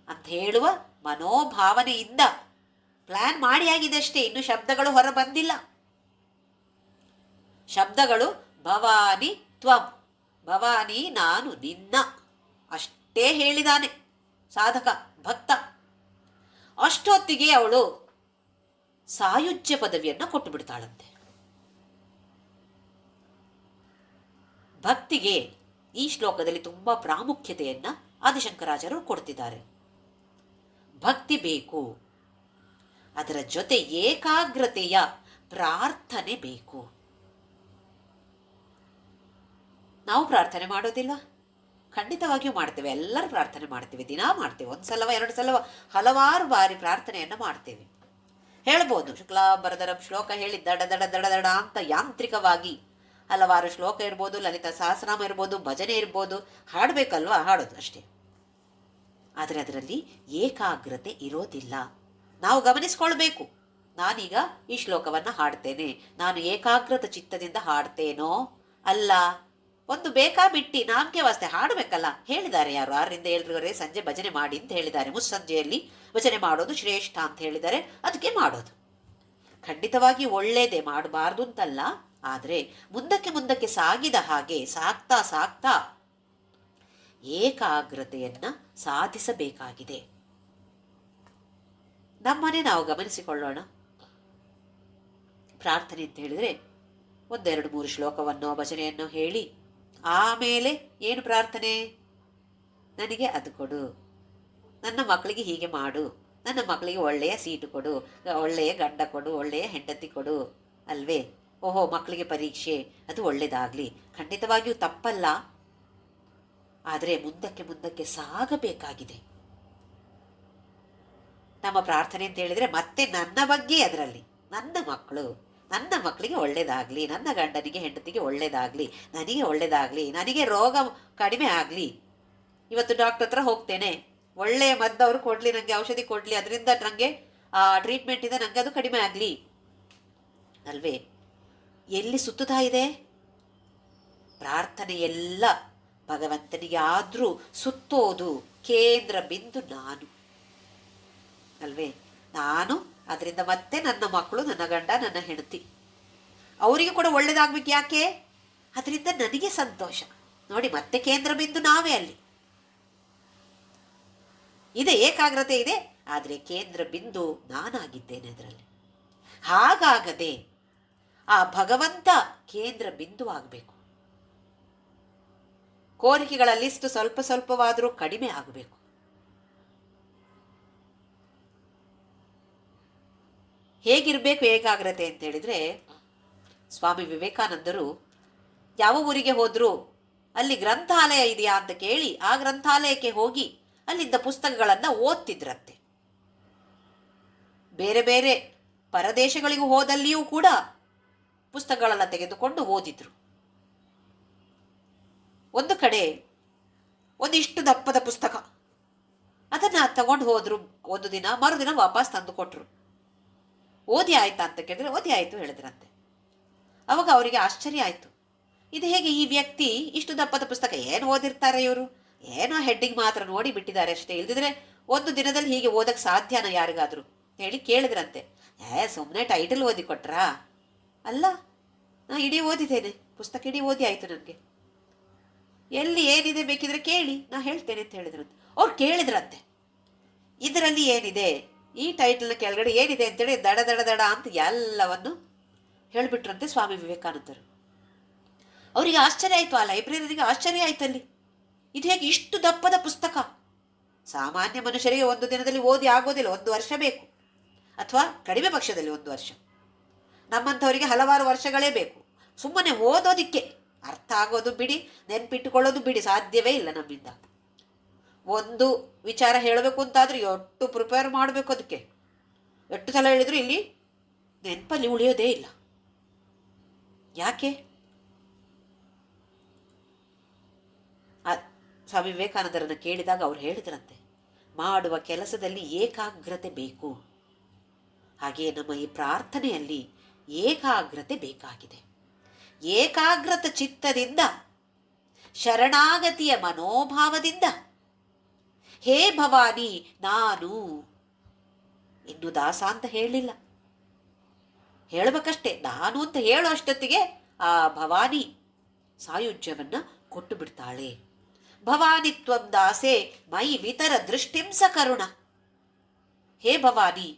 ಅಂತ ಹೇಳುವ ಮನೋಭಾವನೆಯಿಂದ ಪ್ಲಾನ್ ಮಾಡಿ ಆಗಿದಷ್ಟೇ, ಇನ್ನು ಶಬ್ದಗಳು ಹೊರ ಬಂದಿಲ್ಲ. ಶಬ್ದಗಳು ಭವಾನಿ ತ್ವಂ, ಭವಾನಿ ನಾನು ನಿನ್ನ, ಅಷ್ಟೇ ಹೇಳಿದಾನೆ ಸಾಧಕ ಭಕ್ತ. ಅಷ್ಟೊತ್ತಿಗೆ ಅವಳು ಸಾಯುಜ್ಯ ಪದವಿಯನ್ನು ಕೊಟ್ಟು ಬಿಡ್ತಾಳಂತೆ. ಭಕ್ತಿಗೆ ಈ ಶ್ಲೋಕದಲ್ಲಿ ತುಂಬಾ ಪ್ರಾಮುಖ್ಯತೆಯನ್ನ ಆದಿಶಂಕರಾಚಾರ್ಯರು ಕೊಡ್ತಿದ್ದಾರೆ. ಭಕ್ತಿ ಬೇಕು, ಅದರ ಜೊತೆ ಏಕಾಗ್ರತೆಯ ಪ್ರಾರ್ಥನೆ ಬೇಕು. ನಾವು ಪ್ರಾರ್ಥನೆ ಮಾಡೋದಿಲ್ಲ? ಖಂಡಿತವಾಗಿಯೂ ಮಾಡ್ತೇವೆ. ಎಲ್ಲರೂ ಪ್ರಾರ್ಥನೆ ಮಾಡ್ತೇವೆ, ದಿನಾ ಮಾಡ್ತೇವೆ. ಒಂದು ಸಲವ ಎರಡು ಸಲವ ಹಲವಾರು ಬಾರಿ ಪ್ರಾರ್ಥನೆಯನ್ನು ಮಾಡ್ತೇವೆ. ಹೇಳ್ಬೋದು ಶುಕ್ಲಾಂಬರಧರಂ ಶ್ಲೋಕ ಹೇಳಿ ದಡ ದಡ ದಡ ದಡ ಅಂತ ಯಾಂತ್ರಿಕವಾಗಿ ಹಲವಾರು ಶ್ಲೋಕ ಇರ್ಬೋದು, ಲಲಿತ ಸಹಸ್ರನಾಮ ಇರ್ಬೋದು, ಭಜನೆ ಇರ್ಬೋದು, ಹಾಡಬೇಕಲ್ವಾ, ಹಾಡೋದು ಅಷ್ಟೇ. ಆದರೆ ಅದರಲ್ಲಿ ಏಕಾಗ್ರತೆ ಇರೋದಿಲ್ಲ. ನಾವು ಗಮನಿಸ್ಕೊಳ್ಬೇಕು. ನಾನೀಗ ಈ ಶ್ಲೋಕವನ್ನು ಹಾಡ್ತೇನೆ, ನಾನು ಏಕಾಗ್ರತ ಚಿತ್ತದಿಂದ ಹಾಡ್ತೇನೋ ಅಲ್ಲ. ಒಂದು ಬೇಕಾ ಬಿಟ್ಟು ನಾಮಕೆ ವಾಸ್ತೆ ಹಾಡಬೇಕಲ್ಲ. ಹೇಳಿದ್ದಾರೆ ಯಾರು, 6ರಿಂದ 7ರವರೆಗೆ ಸಂಜೆ ಭಜನೆ ಮಾಡಿ ಅಂತ ಹೇಳಿದ್ದಾರೆ. ಮುಸ್ಸಂಜೆಯಲ್ಲಿ ಭಜನೆ ಮಾಡೋದು ಶ್ರೇಷ್ಠ ಅಂತ ಹೇಳಿದ್ದಾರೆ. ಅದಕ್ಕೆ ಮಾಡೋದು ಖಂಡಿತವಾಗಿ ಒಳ್ಳೇದೇ, ಮಾಡಬಾರ್ದು ಅಂತಲ್ಲ. ಆದರೆ ಮುಂದಕ್ಕೆ ಮುಂದಕ್ಕೆ ಸಾಗಿದ ಹಾಗೆ ಸಾಕ್ತಾ ಸಾಕ್ತಾ ಏಕಾಗ್ರತೆಯನ್ನ ಸಾಧಿಸಬೇಕಾಗಿದೆ. ನಮ್ಮನೆ ನಾವು ಗಮನಿಸಿಕೊಳ್ಳೋಣ. ಪ್ರಾರ್ಥನೆ ಅಂತ ಹೇಳಿದ್ರೆ 1-2-3 ಶ್ಲೋಕವನ್ನು ಭಜನೆಯನ್ನು ಹೇಳಿ ಆಮೇಲೆ ಏನು ಪ್ರಾರ್ಥನೆ? ನನಗೆ ಅದು ಕೊಡು, ನನ್ನ ಮಕ್ಕಳಿಗೆ ಹೀಗೆ ಮಾಡು, ನನ್ನ ಮಕ್ಕಳಿಗೆ ಒಳ್ಳೆಯ ಸೀಟು ಕೊಡು, ಒಳ್ಳೆಯ ಗಂಡ ಕೊಡು, ಒಳ್ಳೆಯ ಹೆಂಡತಿ ಕೊಡು ಅಲ್ವೇ? ಓಹೋ, ಮಕ್ಕಳಿಗೆ ಪರೀಕ್ಷೆ, ಅದು ಒಳ್ಳೆಯದಾಗಲಿ, ಖಂಡಿತವಾಗಿಯೂ ತಪ್ಪಲ್ಲ. ಆದರೆ ಮುಂದಕ್ಕೆ ಮುಂದಕ್ಕೆ ಸಾಗಬೇಕಾಗಿದೆ. ನಮ್ಮ ಪ್ರಾರ್ಥನೆ ಅಂತ ಹೇಳಿದರೆ ಮತ್ತೆ ನನ್ನ ಬಗ್ಗೆ, ಅದರಲ್ಲಿ ನನ್ನ ಮಕ್ಕಳಿಗೆ ಒಳ್ಳೇದಾಗಲಿ, ನನ್ನ ಗಂಡನಿಗೆ ಹೆಂಡತಿಗೆ ಒಳ್ಳೇದಾಗಲಿ, ನನಗೆ ಒಳ್ಳೇದಾಗಲಿ, ನನಗೆ ರೋಗ ಕಡಿಮೆ ಆಗಲಿ. ಇವತ್ತು ಡಾಕ್ಟರ್ ಹತ್ರ ಹೋಗ್ತೇನೆ, ಒಳ್ಳೆಯ ಮದ್ದು ಅವರು ಕೊಡಲಿ, ನನಗೆ ಔಷಧಿ ಕೊಡಲಿ, ಅದರಿಂದ ನನಗೆ ಆ ಟ್ರೀಟ್ಮೆಂಟಿಂದ ನನಗೆ ಅದು ಕಡಿಮೆ ಆಗಲಿ ಅಲ್ವೇ? ಎಲ್ಲಿ ಸುತ್ತುತ್ತಾ ಇದೆ ಪ್ರಾರ್ಥನೆ? ಎಲ್ಲ ಭಗವಂತನಿಗೆ. ಆದರೂ ಸುತ್ತೋದು ಕೇಂದ್ರ ಬಿಂದು ನಾನು ಅಲ್ವೇ? ನಾನು, ಅದರಿಂದ ಮತ್ತೆ ನನ್ನ ಮಕ್ಕಳು, ನನ್ನ ಗಂಡ, ನನ್ನ ಹೆಂಡತಿ, ಅವರಿಗೆ ಕೂಡ ಒಳ್ಳೇದಾಗ್ಬೇಕು. ಯಾಕೆ? ಅದರಿಂದ ನನಗೆ ಸಂತೋಷ. ನೋಡಿ, ಮತ್ತೆ ಕೇಂದ್ರ ಬಿಂದು ನಾವೇ ಅಲ್ಲಿ ಇದೆ, ಏಕಾಗ್ರತೆ ಇದೆ, ಆದರೆ ಕೇಂದ್ರ ಬಿಂದು ನಾನಾಗಿದ್ದೇನೆ ಅದರಲ್ಲಿ. ಹಾಗಾಗದೆ ಆ ಭಗವಂತ ಕೇಂದ್ರ ಬಿಂದು ಆಗಬೇಕು. ಕೋರಿಕೆಗಳ ಲಿಸ್ಟ್ ಸ್ವಲ್ಪ ಸ್ವಲ್ಪವಾದರೂ ಕಡಿಮೆ ಆಗಬೇಕು. ಹೇಗಿರಬೇಕು ಏಕಾಗ್ರತೆ ಅಂತ ಹೇಳಿದರೆ, ಸ್ವಾಮಿ ವಿವೇಕಾನಂದರು ಯಾವ ಊರಿಗೆ ಹೋದರೂ ಅಲ್ಲಿ ಗ್ರಂಥಾಲಯ ಇದೆಯಾ ಅಂತ ಕೇಳಿ ಆ ಗ್ರಂಥಾಲಯಕ್ಕೆ ಹೋಗಿ ಅಲ್ಲಿದ್ದ ಪುಸ್ತಕಗಳನ್ನು ಓದ್ತಿದ್ರಂತೆ. ಬೇರೆ ಬೇರೆ ಪರದೇಶಗಳಿಗೂ ಹೋದಲ್ಲಿಯೂ ಕೂಡ ಪುಸ್ತಕಗಳನ್ನು ತೆಗೆದುಕೊಂಡು ಓದಿದ್ರು. ಒಂದು ಕಡೆ ಒಂದಿಷ್ಟು ದಪ್ಪದ ಪುಸ್ತಕ, ಅದನ್ನು ತಗೊಂಡು ಹೋದ್ರು. ಒಂದು ದಿನ, ಮರುದಿನ ವಾಪಸ್ ತಂದು ಕೊಟ್ಟರು. ಓದಿ ಆಯ್ತಾ ಅಂತ ಕೇಳಿದ್ರೆ ಓದಿ ಆಯಿತು ಹೇಳಿದ್ರಂತೆ. ಅವಾಗ ಅವರಿಗೆ ಆಶ್ಚರ್ಯ ಆಯಿತು. ಇದು ಹೇಗೆ ಈ ವ್ಯಕ್ತಿ ಇಷ್ಟು ದಪ್ಪದ ಪುಸ್ತಕ ಏನು ಓದಿರ್ತಾರೆ ಇವರು? ಏನೋ ಹೆಡ್ಡಿಂಗ್ ಮಾತ್ರ ನೋಡಿ ಬಿಟ್ಟಿದ್ದಾರೆ ಅಷ್ಟೇ, ಇಲ್ದಿದ್ರೆ ಒಂದು ದಿನದಲ್ಲಿ ಹೀಗೆ ಓದಕ್ಕೆ ಸಾಧ್ಯನ ಯಾರಿಗಾದರೂ ಹೇಳಿ ಕೇಳಿದ್ರಂತೆ. ಸುಮ್ಮನೆ ಟೈಟಲ್ ಓದಿ ಕೊಟ್ರಾ? ಅಲ್ಲ, ನಾನು ಇಡೀ ಓದಿದ್ದೇನೆ, ಪುಸ್ತಕ ಇಡೀ ಓದಿ ಆಯಿತು ನನಗೆ. ಎಲ್ಲಿ ಏನಿದೆ ಬೇಕಿದ್ರೆ ಕೇಳಿ, ನಾ ಹೇಳ್ತೇನೆ ಅಂತ ಹೇಳಿದ್ರಂತೆ. ಅವ್ರು ಕೇಳಿದ್ರಂತೆ, ಇದರಲ್ಲಿ ಏನಿದೆ, ಈ ಟೈಟಲ್ನ ಕೆಳಗಡೆ ಏನಿದೆ ಅಂತೇಳಿ ದಡ ದಡ ದಡ ಅಂತ ಎಲ್ಲವನ್ನು ಹೇಳಿಬಿಟ್ರಂತೆ ಸ್ವಾಮಿ ವಿವೇಕಾನಂದರು. ಅವರಿಗೆ ಆಶ್ಚರ್ಯ ಆಯಿತು, ಆ ಲೈಬ್ರರಿಗೆ ಆಶ್ಚರ್ಯ ಆಯ್ತು. ಅಲ್ಲಿ ಇದು ಹೇಗೆ ಇಷ್ಟು ದಪ್ಪದ ಪುಸ್ತಕ? ಸಾಮಾನ್ಯ ಮನುಷ್ಯರಿಗೆ ಒಂದು ದಿನದಲ್ಲಿ ಓದಿ ಆಗೋದಿಲ್ಲ, 1 ವರ್ಷ ಬೇಕು, ಅಥವಾ ಕಡಿಮೆ ಪಕ್ಷದಲ್ಲಿ 1 ವರ್ಷ. ನಮ್ಮಂಥವರಿಗೆ ಹಲವಾರು ವರ್ಷಗಳೇ ಬೇಕು ಸುಮ್ಮನೆ ಓದೋದಿಕ್ಕೆ. ಅರ್ಥ ಆಗೋದು ಬಿಡಿ, ನೆನ್ಪಿಟ್ಟುಕೊಳ್ಳೋದು ಬಿಡಿ, ಸಾಧ್ಯವೇ ಇಲ್ಲ ನಮ್ಮಿಂದ. ಒಂದು ವಿಚಾರ ಹೇಳಬೇಕು ಅಂತಾದರೆ ಎಷ್ಟು ಪ್ರಿಪೇರ್ ಮಾಡಬೇಕು, ಅದಕ್ಕೆ ಎಷ್ಟು ಸಲ ಹೇಳಿದ್ರು ಇಲ್ಲಿ ನೆನಪಲ್ಲಿ ಉಳಿಯೋದೇ ಇಲ್ಲ. ಯಾಕೆ? ಸ್ವಾಮಿ ವಿವೇಕಾನಂದರನ್ನು ಕೇಳಿದಾಗ ಅವ್ರು ಹೇಳಿದ್ರಂತೆ, ಮಾಡುವ ಕೆಲಸದಲ್ಲಿ ಏಕಾಗ್ರತೆ ಬೇಕು. ಹಾಗೆಯೇ ನಮ್ಮ ಈ ಪ್ರಾರ್ಥನೆಯಲ್ಲಿ ಏಕಾಗ್ರತೆ ಬೇಕಾಗಿದೆ. ಏಕಾಗ್ರತ ಚಿತ್ತದಿಂದ, ಶರಣಾಗತಿಯ ಮನೋಭಾವದಿಂದ, ಹೇ ಭವಾನಿ ನಾನು, ಇನ್ನು ದಾಸ ಅಂತ ಹೇಳಲಿಲ್ಲ, ಹೇಳಬೇಕಷ್ಟೇ. ನಾನು ಅಂತ ಹೇಳೋ ಅಷ್ಟೊತ್ತಿಗೆ ಆ ಭವಾನಿ ಸಾಯುಜ್ಯವನ್ನ ಕೊಟ್ಟು ಬಿಡ್ತಾಳೆ. ಭವಾನಿ ತ್ವಂ ದಾಸೆ ಮೈ ವಿತರ ದೃಷ್ಟಿಂಸ ಕರುಣ. ಹೇ ಭವಾನಿ,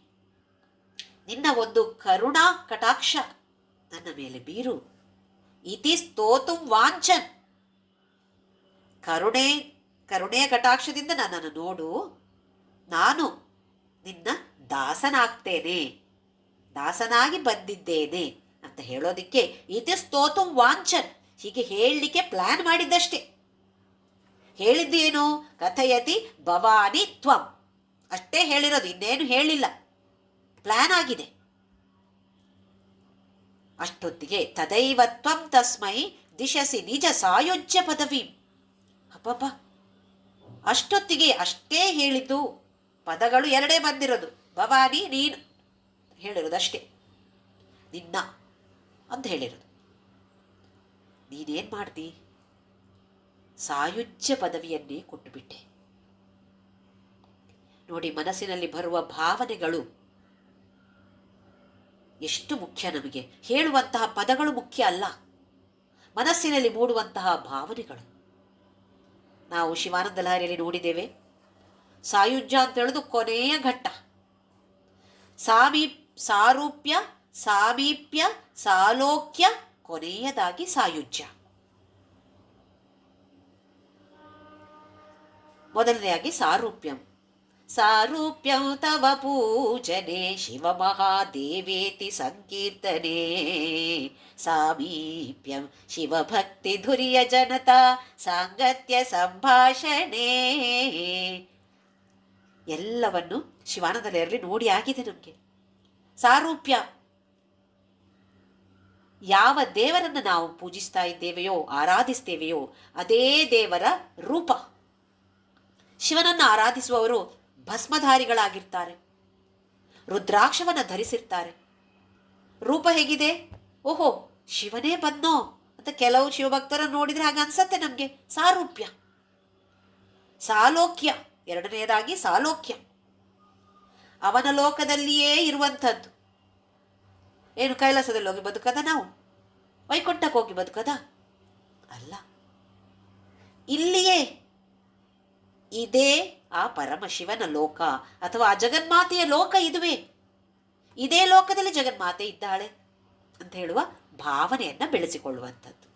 ನಿನ್ನ ಒಂದು ಕರುಣಾ ಕಟಾಕ್ಷ ನನ್ನ ಮೇಲೆ ಬೀರು. ಇತಿ ಸ್ತೋತುಂ ವಾಂಚನ್. ಕರುಣೆಯ ಕಟಾಕ್ಷದಿಂದ ನನ್ನನ್ನು ನೋಡು, ನಾನು ನಿನ್ನ ದಾಸನಾಗ್ತೇನೆ, ದಾಸನಾಗಿ ಬಂದಿದ್ದೇನೆ ಅಂತ ಹೇಳೋದಿಕ್ಕೆ ಇತಿ ಸ್ತೋತುಂ ವಾಂಚನ್, ಹೀಗೆ ಹೇಳಲಿಕ್ಕೆ ಪ್ಲಾನ್ ಮಾಡಿದ್ದಷ್ಟೇ. ಹೇಳಿದ್ದೇನು? ಕಥಯತಿ ಭವಾನಿ ತ್ವಂ ಅಷ್ಟೇ ಹೇಳಿರೋದು, ಇನ್ನೇನು ಹೇಳಿಲ್ಲ. ಪ್ಲಾನ್ ಆಗಿದೆ. ಅಷ್ಟೊತ್ತಿಗೆ ತದೈವ ತ್ವಂ ತಸ್ಮೈ ದಿಶಸಿ ನಿಜ ಸಾಯುಜ್ಯ ಪದವಿ. ಅಬ್ಬಬ್ಬ, ಅಷ್ಟೊತ್ತಿಗೆ ಅಷ್ಟೇ ಹೇಳಿದ್ದು. ಪದಗಳು ಎರಡೇ ಬಂದಿರೋದು, ಭವಾನಿ ನೀನು ಹೇಳಿರೋದಷ್ಟೇ, ನಿನ್ನ ಅಂತ ಹೇಳಿರೋದು. ನೀನೇನು ಮಾಡ್ತಿ? ಸಾಯುಜ್ಯ ಪದವಿಯನ್ನೇ ಕೊಟ್ಟುಬಿಟ್ಟೆ. ನೋಡಿ, ಮನಸ್ಸಿನಲ್ಲಿ ಬರುವ ಭಾವನೆಗಳು ಎಷ್ಟು ಮುಖ್ಯ. ನಮಗೆ ಹೇಳುವಂತಹ ಪದಗಳು ಮುಖ್ಯ ಅಲ್ಲ, ಮನಸ್ಸಿನಲ್ಲಿ ಮೂಡುವಂತಹ ಭಾವನೆಗಳು. ನಾವು ಶಿವಾನಂದ ಲಹರಿಯಲ್ಲಿ ನೋಡಿದ್ದೇವೆ, ಸಾಯುಜ್ಯ ಅಂತ ಹೇಳೋದು ಕೊನೆಯ ಘಟ್ಟ. ಸಾರೂಪ್ಯ, ಸಾಮೀಪ್ಯ, ಸಾಲೋಕ್ಯ, ಕೊನೆಯದಾಗಿ ಸಾಯುಜ್ಯ. ಮೊದಲನೆಯಾಗಿ ಸಾರೂಪ್ಯಂ. ಸಾರೂಪ್ಯಂ ತವ ಪೂಜನೆ ಶಿವ ಮಹಾದೇವೇತಿ ಸಂಕೀರ್ತನೆ. ಸಾಮೀಪ್ಯಂ ಶಿವಭಕ್ತಿ ಧುರಿಯ ಜನತಾ ಸಾಂಗತ್ಯ ಸಂಭಾಷಣೆ. ಎಲ್ಲವನ್ನು ಶಿವಾನಂದ ಲಹರಿಯಲ್ಲಿ ನೋಡಿ ಆಗಿದೆ ನಮಗೆ. ಸಾರೂಪ್ಯ, ಯಾವ ದೇವರನ್ನು ನಾವು ಪೂಜಿಸ್ತಾ ಇದ್ದೇವೆಯೋ, ಆರಾಧಿಸ್ತೇವೆಯೋ ಅದೇ ದೇವರ ರೂಪ. ಶಿವನನ್ನು ಆರಾಧಿಸುವವರು ಭಸ್ಮಧಾರಿಗಳಾಗಿರ್ತಾರೆ, ರುದ್ರಾಕ್ಷವನ್ನು ಧರಿಸಿರ್ತಾರೆ. ರೂಪ ಹೇಗಿದೆ? ಓಹೋ, ಶಿವನೇ ಬಂದೋ ಅಂತ ಕೆಲವು ಶಿವಭಕ್ತರನ್ನು ನೋಡಿದ್ರೆ ಹಾಗೆ ಅನ್ಸತ್ತೆ ನಮಗೆ. ಸಾರೂಪ್ಯ. ಸಾಲೋಕ್ಯ, ಎರಡನೆಯದಾಗಿ ಸಾಲೋಕ್ಯ, ಅವನ ಲೋಕದಲ್ಲಿಯೇ ಇರುವಂಥದ್ದು. ಏನು ಕೈಲಾಸದಲ್ಲಿ ಹೋಗಿ ಬದುಕದ ನಾವು? ವೈಕುಂಠಕ್ಕೆ ಹೋಗಿ ಬದುಕದ? ಅಲ್ಲ, ಇಲ್ಲಿಯೇ ಇದೇ ಆ ಪರಮಶಿವನ ಲೋಕ ಅಥವಾ ಆ ಜಗನ್ಮಾತೆಯ ಲೋಕ. ಇದುವೇ, ಇದೇ ಲೋಕದಲ್ಲಿ ಜಗನ್ಮಾತೆ ಇದ್ದಾಳೆ ಅಂತ ಹೇಳುವ ಭಾವನೆಯನ್ನು ಬೆಳೆಸಿಕೊಳ್ಳುವಂಥದ್ದು.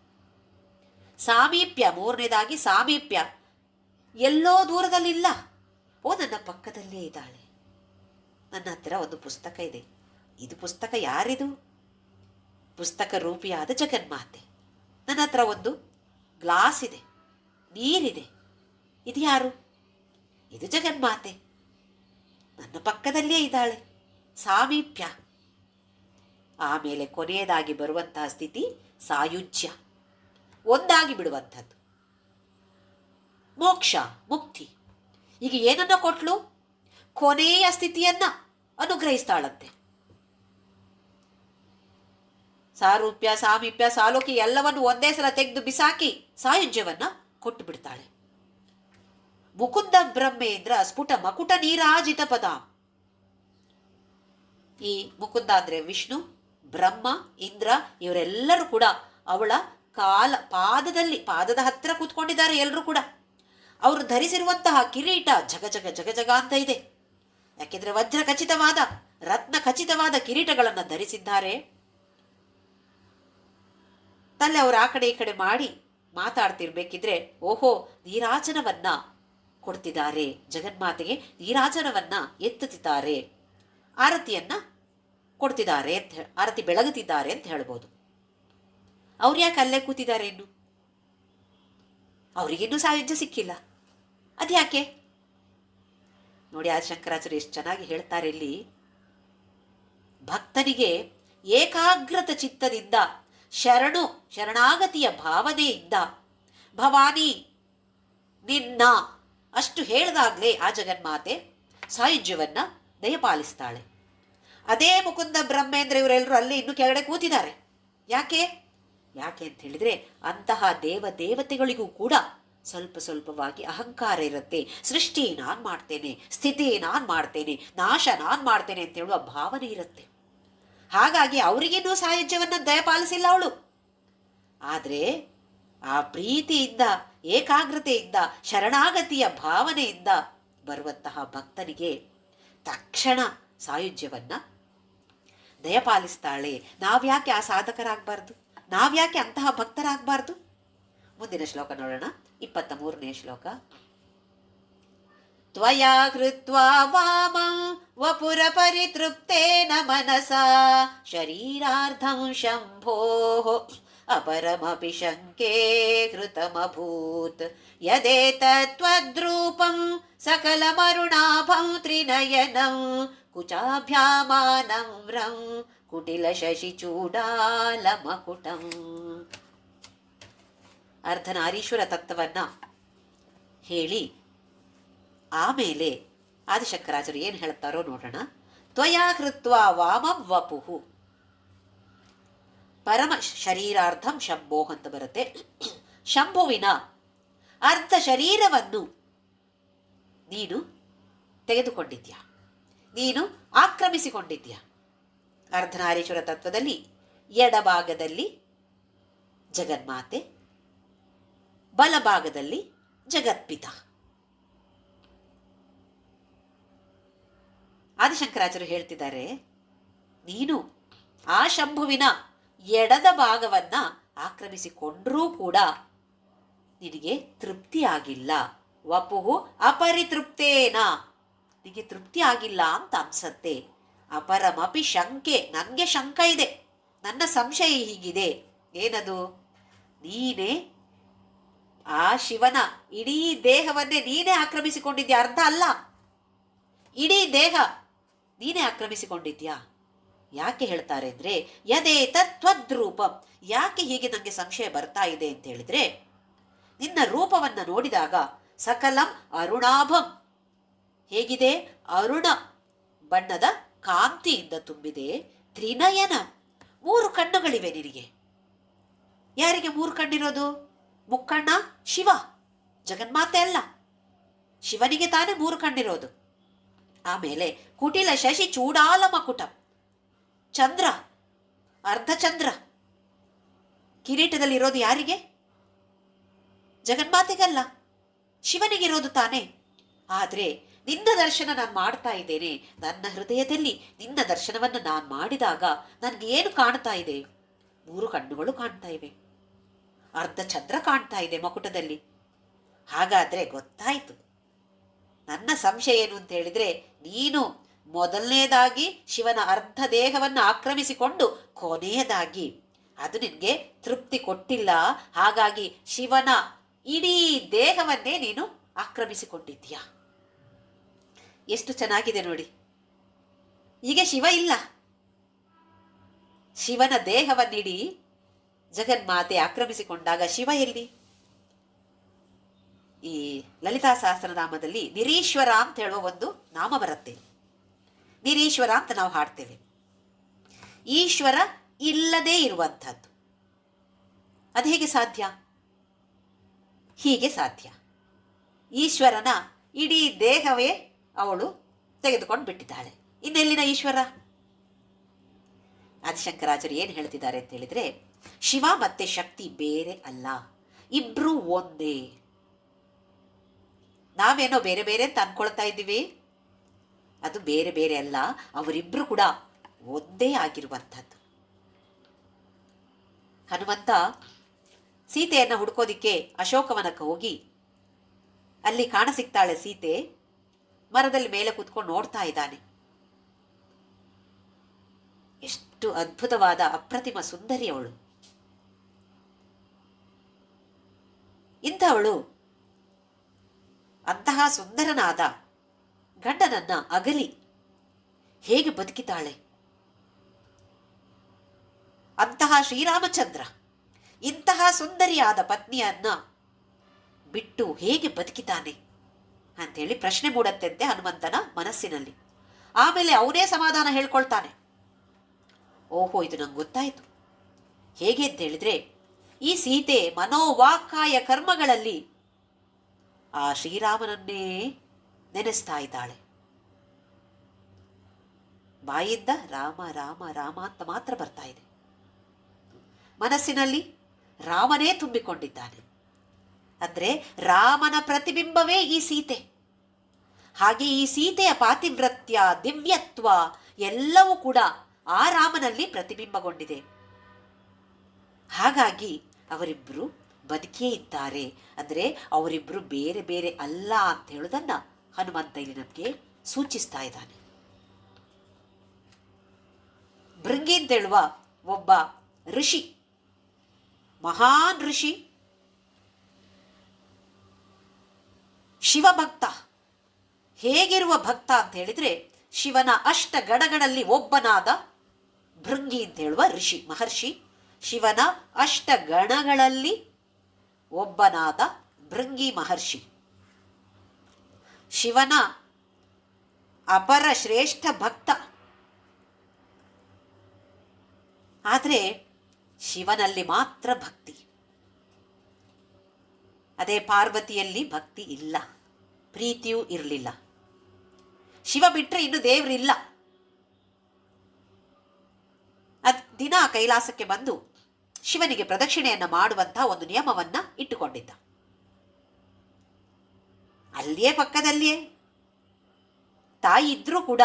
ಸಾಮೀಪ್ಯ, ಮೂರನೇದಾಗಿ ಸಾಮೀಪ್ಯ, ಎಲ್ಲೋ ದೂರದಲ್ಲಿಲ್ಲ, ಓ ನನ್ನ ಪಕ್ಕದಲ್ಲೇ ಇದ್ದಾಳೆ. ನನ್ನ ಹತ್ತಿರ ಒಂದು ಪುಸ್ತಕ ಇದೆ. ಇದು ಪುಸ್ತಕ ಯಾರಿದು? ಪುಸ್ತಕ ರೂಪಿಯಾದ ಜಗನ್ಮಾತೆ. ನನ್ನ ಹತ್ರ ಒಂದು ಗ್ಲಾಸ್ ಇದೆ, ನೀರಿದೆ. ಇದು ಯಾರು? ಇದು ಜಗನ್ಮಾತೆ, ನನ್ನ ಪಕ್ಕದಲ್ಲೇ ಇದ್ದಾಳೆ. ಸಾಮೀಪ್ಯ. ಆಮೇಲೆ ಕೊನೆಯದಾಗಿ ಬರುವಂತಹ ಸ್ಥಿತಿ ಸಾಯುಜ್ಯ, ಒಂದಾಗಿ ಬಿಡುವಂಥದ್ದು, ಮೋಕ್ಷ, ಮುಕ್ತಿ. ಈಗ ಏನನ್ನ ಕೊಟ್ಲು? ಕೊನೆಯ ಸ್ಥಿತಿಯನ್ನ ಅನುಗ್ರಹಿಸ್ತಾಳಂತೆ. ಸಾರೂಪ್ಯ, ಸಾಮೀಪ್ಯ, ಸಾಲೋಕ್ಯ ಎಲ್ಲವನ್ನು ಒಂದೇ ಸಲ ತೆಗೆದು ಬಿಸಾಕಿ ಸಾಯುಜ್ಯವನ್ನ ಕೊಟ್ಟು ಬಿಡ್ತಾಳೆ. ಮುಕುಂದ ಬ್ರಹ್ಮೇಂದ್ರ ಸ್ಫುಟ ಮಕುಟ ನೀರಾಜಿತ ಪದ. ಈ ಮುಕುಂದ ಅಂದ್ರೆ ವಿಷ್ಣು, ಬ್ರಹ್ಮ, ಇಂದ್ರ, ಇವರೆಲ್ಲರೂ ಕೂಡ ಅವಳ ಪಾದದ ಹತ್ತಿರ ಕೂತ್ಕೊಂಡಿದ್ದಾರೆ. ಎಲ್ಲರೂ ಕೂಡ ಅವರು ಧರಿಸಿರುವಂತಹ ಕಿರೀಟ ಜಗ ಜಗ ಜಗ ಜಗ ಅಂತ ಇದೆ. ಯಾಕೆಂದ್ರೆ ವಜ್ರ ಖಚಿತವಾದ, ರತ್ನ ಖಚಿತವಾದ ಕಿರೀಟಗಳನ್ನು ಧರಿಸಿದ್ದಾರೆ. ತಲೆ ಅವರು ಆ ಕಡೆ ಈ ಕಡೆ ಮಾಡಿ ಮಾತಾಡ್ತಿರ್ಬೇಕಿದ್ರೆ, ಓಹೋ, ನೀರಾಜನವನ್ನ ಕೊಡ್ತಿದ್ದಾರೆ, ಜಗನ್ಮಾತೆಗೆ ನೀರಾಜನವನ್ನ ಎತ್ತುತ್ತಿದ್ದಾರೆ, ಆರತಿಯನ್ನ ಕೊಡ್ತಿದ್ದಾರೆ ಅಂತ ಆರತಿ ಬೆಳಗುತ್ತಿದ್ದಾರೆ ಅಂತ ಹೇಳ್ಬೋದು. ಅವ್ರು ಯಾಕೆ ಅಲ್ಲೇ ಕೂತಿದ್ದಾರೆ? ಇನ್ನು ಅವರಿಗಿನ್ನೂ ಸಾಯುಜ್ಯ ಸಿಕ್ಕಿಲ್ಲ. ಅದ್ಯಾಕೆ ನೋಡಿ, ಆದಿಶಂಕರಾಚಾರ್ಯ ಎಷ್ಟು ಚೆನ್ನಾಗಿ ಹೇಳ್ತಾರೆ ಇಲ್ಲಿ. ಭಕ್ತನಿಗೆ ಏಕಾಗ್ರತ ಚಿತ್ತದಿಂದ ಶರಣಾಗತಿಯ ಭಾವನೆಯಿಂದ ಭವಾನಿ ನಿನ್ನ ಅಷ್ಟು ಹೇಳಿದಾಗಲೇ ಆ ಜಗನ್ಮಾತೆ ಸಾಯುಜ್ಯವನ್ನ ದಯಪಾಲಿಸ್ತಾಳೆ. ಅದೇ ಮುಕುಂದ ಬ್ರಹ್ಮೇಂದ್ರ ಇವರೆಲ್ಲರೂ ಅಲ್ಲಿ ಇನ್ನು ಕೆಳಗಡೆ ಕೂತಿದ್ದಾರೆ. ಯಾಕೆ ಅಂತ ಹೇಳಿದ್ರೆ, ಅಂತಹ ದೇವತೆಗಳಿಗೂ ಕೂಡ ಸ್ವಲ್ಪ ಸ್ವಲ್ಪವಾಗಿ ಅಹಂಕಾರ ಇರುತ್ತೆ. ಸೃಷ್ಟಿ ನಾನು ಮಾಡ್ತೇನೆ, ಸ್ಥಿತಿ ನಾನು ಮಾಡ್ತೇನೆ, ನಾಶ ನಾನು ಮಾಡ್ತೇನೆ ಅಂತ ಹೇಳುವ ಭಾವನೆ ಇರುತ್ತೆ. ಹಾಗಾಗಿ ಅವರಿಗಿನ್ನೂ ಸಾಯುಜ್ಯವನ್ನು ದಯಪಾಲಿಸಿಲ್ಲ ಅವಳು. ಆದರೆ ಆ ಪ್ರೀತಿಯಿಂದ, ಏಕಾಗ್ರತೆಯಿಂದ, ಶರಣಾಗತಿಯ ಭಾವನೆಯಿಂದ ಬರುವಂತಹ ಭಕ್ತನಿಗೆ ತಕ್ಷಣ ಸಾಯುಜ್ಯವನ್ನ ದಯಪಾಲಿಸ್ತಾಳೆ. ನಾವ್ಯಾಕೆ ಆ ಸಾಧಕರಾಗಬಾರ್ದು? ನಾವ್ಯಾಕೆ ಅಂತಹ ಭಕ್ತರಾಗಬಾರ್ದು? ಮುಂದಿನ ಶ್ಲೋಕ ನೋಡೋಣ. 23ನೇ ಶ್ಲೋಕ. ತ್ವಯಾ ಕೃತ್ವಾ ವಾಮಂ ವಪುರ ಪರಿತೃಪ್ತೇನ ಮನಸಾ ಶರೀರಾರ್ಧಂ ಶಂಭೋಃ ಅಪರಮಪಿ ಶಂಕೆ ಕೃತಮಭೂತ್ ಯದೇತತ್ವದ್ರೂಪಂ ಸಕಲಮರುಣಾಭಂ ತ್ರಿನಯನಂ ಕುಚಾಭ್ಯಾಮಾನಮ್ರಂ ಕುಟಿಲ ಶಶಿಚೂಡಾಲಮಕುಟಂ. ಅರ್ಧನಾರೀಶ್ವರ ತತ್ವವನ್ನ ಹೇಳಿ ಆಮೇಲೆ ಆದಿಶಂಕರಾಚಾರ್ಯರು ಏನು ಹೇಳ್ತಾರೋ ನೋಡೋಣ. ತ್ವಯಾ ಕೃತ್ವಾ ವಾಮಂ ವಪುಃ ಪರಮ ಶರೀರಾರ್ಧಂ ಶಂಭೋಃ ಅಂತ ಬರುತ್ತೆ. ಶಂಭುವಿನ ಅರ್ಧ ಶರೀರವನ್ನು ನೀನು ತೆಗೆದುಕೊಂಡಿದ್ಯಾ, ನೀನು ಆಕ್ರಮಿಸಿಕೊಂಡಿದ್ಯಾ. ಅರ್ಧನಾರೀಶ್ವರ ತತ್ವದಲ್ಲಿ ಎಡಭಾಗದಲ್ಲಿ ಜಗನ್ಮಾತೆ, ಬಲಭಾಗದಲ್ಲಿ ಜಗತ್ಪಿತ. ಆದಿಶಂಕರಾಚಾರ್ಯರು ಹೇಳ್ತಿದ್ದಾರೆ, ನೀನು ಆ ಶಂಭುವಿನ ಎಡದ ಭಾಗವನ್ನ ಆಕ್ರಮಿಸಿಕೊಂಡ್ರೂ ಕೂಡ ನಿನಗೆ ತೃಪ್ತಿ ಆಗಿಲ್ಲ. ವಪುಹು ಅಪರಿತೃಪ್ತೇನ, ನಿನಗೆ ತೃಪ್ತಿ ಆಗಿಲ್ಲ ಅಂತ ಅನ್ಸತ್ತೆ. ಅಪರಮಪಿ ಶಂಕೆ, ನನಗೆ ಶಂಕ ಇದೆ, ನನ್ನ ಸಂಶಯ ಹೀಗಿದೆ. ಏನದು? ನೀನೇ ಆ ಶಿವನ ಇಡೀ ದೇಹವನ್ನೇ ನೀನೇ ಆಕ್ರಮಿಸಿಕೊಂಡಿದ್ಯಾ. ಅರ್ಧ ಅಲ್ಲ, ಇಡೀ ದೇಹ ನೀನೇ ಆಕ್ರಮಿಸಿಕೊಂಡಿದ್ಯಾ. ಯಾಕೆ ಹೇಳ್ತಾರೆ ಅಂದರೆ, ಯದೇ ತತ್ವದ್ರೂಪಂ. ಯಾಕೆ ಹೀಗೆ ನನಗೆ ಸಂಶಯ ಬರ್ತಾ ಇದೆ ಅಂತ ಹೇಳಿದ್ರೆ, ನಿನ್ನ ರೂಪವನ್ನು ನೋಡಿದಾಗ ಸಕಲಂ ಅರುಣಾಭಂ, ಹೇಗಿದೆ? ಅರುಣ ಬಣ್ಣದ ಕಾಂತಿಯಿಂದ ತುಂಬಿದೆ. ತ್ರಿನಯನ, 3 ಕಣ್ಣುಗಳಿವೆ ನಿನಗೆ. ಯಾರಿಗೆ 3 ಕಣ್ಣಿರೋದು? ಮುಕ್ಕಣ್ಣ ಶಿವ, ಜಗನ್ಮಾತೆ ಅಲ್ಲ, ಶಿವನಿಗೆ ತಾನೇ 3 ಕಣ್ಣಿರೋದು. ಆಮೇಲೆ ಕುಟಿಲ ಶಶಿ ಚೂಡಾಲ ಮಕುಟ, ಚಂದ್ರ, ಅರ್ಧ ಚಂದ್ರ. ಕಿರೀಟದಲ್ಲಿರೋದು ಯಾರಿಗೆ? ಜಗನ್ಮಾತೆಗಲ್ಲ, ಶಿವನಿಗಿರೋದು ತಾನೇ. ಆದರೆ ನಿನ್ನ ದರ್ಶನ ನಾನು ಮಾಡ್ತಾ ಇದ್ದೇನೆ. ನನ್ನ ಹೃದಯದಲ್ಲಿ ನಿನ್ನ ದರ್ಶನವನ್ನು ನಾನು ಮಾಡಿದಾಗ ನನಗೆ ಏನು ಕಾಣ್ತಾ ಇದೆ? 3 ಕಣ್ಣುಗಳು ಕಾಣ್ತಾ ಇವೆ, ಅರ್ಧ ಚಂದ್ರ ಕಾಣ್ತಾ ಇದೆ ಮಕುಟದಲ್ಲಿ. ಹಾಗಾದ್ರೆ ಗೊತ್ತಾಯ್ತು ನನ್ನ ಸಂಶಯ ಏನು ಅಂತ ಹೇಳಿದ್ರೆ, ನೀನು ಮೊದಲನೇದಾಗಿ ಶಿವನ ಅರ್ಧ ದೇಹವನ್ನು ಆಕ್ರಮಿಸಿಕೊಂಡು ಕೊನೆಯದಾಗಿ ಅದು ನಿನಗೆ ತೃಪ್ತಿ ಕೊಟ್ಟಿಲ್ಲ. ಹಾಗಾಗಿ ಶಿವನ ಇಡೀ ದೇಹವನ್ನೇ ನೀನು ಆಕ್ರಮಿಸಿಕೊಂಡಿದ್ದೀಯಾ. ಎಷ್ಟು ಚೆನ್ನಾಗಿದೆ ನೋಡಿ. ಈಗ ಶಿವ ಇಲ್ಲ, ಶಿವನ ದೇಹವನ್ನಿಡೀ ಜಗನ್ಮಾತೆ ಆಕ್ರಮಿಸಿಕೊಂಡಾಗ ಶಿವ ಎಲ್ಲಿ? ಈ ಲಲಿತಾ ಸಹಸ್ರನಾಮದಲ್ಲಿ ನಿರೀಶ್ವರ ಅಂತ ಹೇಳುವ ಒಂದು ನಾಮ ಬರುತ್ತೆ. ನಿರೀಶ್ವರ ಅಂತ ನಾವು ಹಾಡ್ತೇವೆ. ಈಶ್ವರ ಇಲ್ಲದೇ ಇರುವಂಥದ್ದು. ಅದು ಹೇಗೆ ಸಾಧ್ಯ? ಹೀಗೆ ಸಾಧ್ಯ. ಈಶ್ವರನ ಇಡೀ ದೇಹವೇ ಅವಳು ತೆಗೆದುಕೊಂಡು ಬಿಟ್ಟಿದ್ದಾಳೆ. ಇನ್ನೆಲ್ಲಿನ ಈಶ್ವರ? ಆದಿಶಂಕರಾಚಾರ್ಯರು ಏನು ಹೇಳ್ತಿದ್ದಾರೆ ಅಂತ ಹೇಳಿದ್ರೆ, ಶಿವ ಮತ್ತೆ ಶಕ್ತಿ ಬೇರೆ ಅಲ್ಲ, ಇಬ್ರು ಒಂದೇ. ನಾವೇನೋ ಬೇರೆ ಬೇರೆ ಅಂತ ಅನ್ಕೊಳ್ತಾ ಇದ್ದೀವಿ, ಅದು ಬೇರೆ ಬೇರೆ ಅಲ್ಲ. ಅವರಿಬ್ರು ಕೂಡ ಒಂದೇ ಆಗಿರುವಂಥದ್ದು. ಹನುಮಂತ ಸೀತೆಯನ್ನು ಹುಡ್ಕೋದಿಕ್ಕೆ ಅಶೋಕವನಕ್ಕೆ ಹೋಗಿ ಅಲ್ಲಿ ಕಾಣಸಿಗ್ತಾಳೆ ಸೀತೆ. ಮರದಲ್ಲಿ ಮೇಲೆ ಕೂತ್ಕೊಂಡು ನೋಡ್ತಾ ಇದ್ದಾನೆ. ಎಷ್ಟು ಅದ್ಭುತವಾದ ಅಪ್ರತಿಮ ಸುಂದರಿ ಅವಳು. ಇಂಥವಳು ಅಂತಹ ಸುಂದರನಾದ ಗಂಡನನ್ನ ಅಗಲಿ ಹೇಗೆ ಬದುಕಿತಾಳೆ? ಅಂತಹ ಶ್ರೀರಾಮಚಂದ್ರ ಇಂತಹ ಸುಂದರಿಯಾದ ಪತ್ನಿಯನ್ನ ಬಿಟ್ಟು ಹೇಗೆ ಬದುಕಿತಾನೆ ಅಂತೇಳಿ ಪ್ರಶ್ನೆ ಮೂಡತ್ತಂತೆ ಹನುಮಂತನ ಮನಸ್ಸಿನಲ್ಲಿ. ಆಮೇಲೆ ಅವನೇ ಸಮಾಧಾನ ಹೇಳ್ಕೊಳ್ತಾನೆ. ಓಹೋ, ಇದು ನಂಗೆ ಗೊತ್ತಾಯಿತು. ಹೇಗೆ ಅಂತ ಹೇಳಿದ್ರೆ, ಈ ಸೀತೆ ಮನೋವಾಕ್ಕಾಯ ಕರ್ಮಗಳಲ್ಲಿ ಆ ಶ್ರೀರಾಮನನ್ನೇ ನೆನೆಸ್ತಾ ಇದ್ದಾಳೆ. ಬಾಯಿಂದ ರಾಮ ರಾಮ ರಾಮ ಅಂತ ಮಾತ್ರ ಬರ್ತಾ ಇದೆ. ಮನಸ್ಸಿನಲ್ಲಿ ರಾಮನೇ ತುಂಬಿಕೊಂಡಿದ್ದಾನೆ. ಅಂದರೆ ರಾಮನ ಪ್ರತಿಬಿಂಬವೇ ಈ ಸೀತೆ. ಹಾಗೆ ಈ ಸೀತೆಯ ಪಾತಿವ್ರತ್ಯ, ದಿವ್ಯತ್ವ ಎಲ್ಲವೂ ಕೂಡ ಆ ರಾಮನಲ್ಲಿ ಪ್ರತಿಬಿಂಬಗೊಂಡಿದೆ. ಹಾಗಾಗಿ ಅವರಿಬ್ಬರು ಬದುಕೇ ಇದ್ದಾರೆ. ಅಂದರೆ ಅವರಿಬ್ಬರು ಬೇರೆ ಬೇರೆ ಅಲ್ಲ ಅಂತ ಹೇಳೋದನ್ನ ಹನುಮಂತ ಇಲ್ಲಿ ನಮಗೆ ಸೂಚಿಸ್ತಾ ಇದ್ದಾನೆ. ಭೃಂಗಿ ಅಂತೇಳುವ ಒಬ್ಬ ಋಷಿ, ಮಹಾನ್ ಋಷಿ, ಶಿವಭಕ್ತ. ಹೇಗಿರುವ ಭಕ್ತ ಅಂತ ಹೇಳಿದ್ರೆ ಶಿವನ ಅಷ್ಟ ಗಣಗಳಲ್ಲಿ ಒಬ್ಬನಾದ ಭೃಂಗಿ ಅಂತ ಹೇಳುವ ಋಷಿ ಮಹರ್ಷಿ, ಶಿವನ ಅಷ್ಟ ಗಣಗಳಲ್ಲಿ ಒಬ್ಬನಾದ ಭೃಂಗಿ ಮಹರ್ಷಿ, ಶಿವನ ಅಪರ ಶ್ರೇಷ್ಠ ಭಕ್ತ. ಆದರೆ ಶಿವನಲ್ಲಿ ಮಾತ್ರ ಭಕ್ತಿ, ಅದೇ ಪಾರ್ವತಿಯಲ್ಲಿ ಭಕ್ತಿ ಇಲ್ಲ, ಪ್ರೀತಿಯೂ ಇರಲಿಲ್ಲ. ಶಿವ ಬಿಟ್ಟರೆ ಇನ್ನು ದೇವರಿಲ್ಲ. ದಿನ ಕೈಲಾಸಕ್ಕೆ ಬಂದು ಶಿವನಿಗೆ ಪ್ರದಕ್ಷಿಣೆಯನ್ನು ಮಾಡುವಂತಹ ಒಂದು ನಿಯಮವನ್ನ ಇಟ್ಟುಕೊಂಡಿದ್ದ. ಅಲ್ಲಿಯೇ ಪಕ್ಕದಲ್ಲಿಯೇ ತಾಯಿ ಇದ್ರೂ ಕೂಡ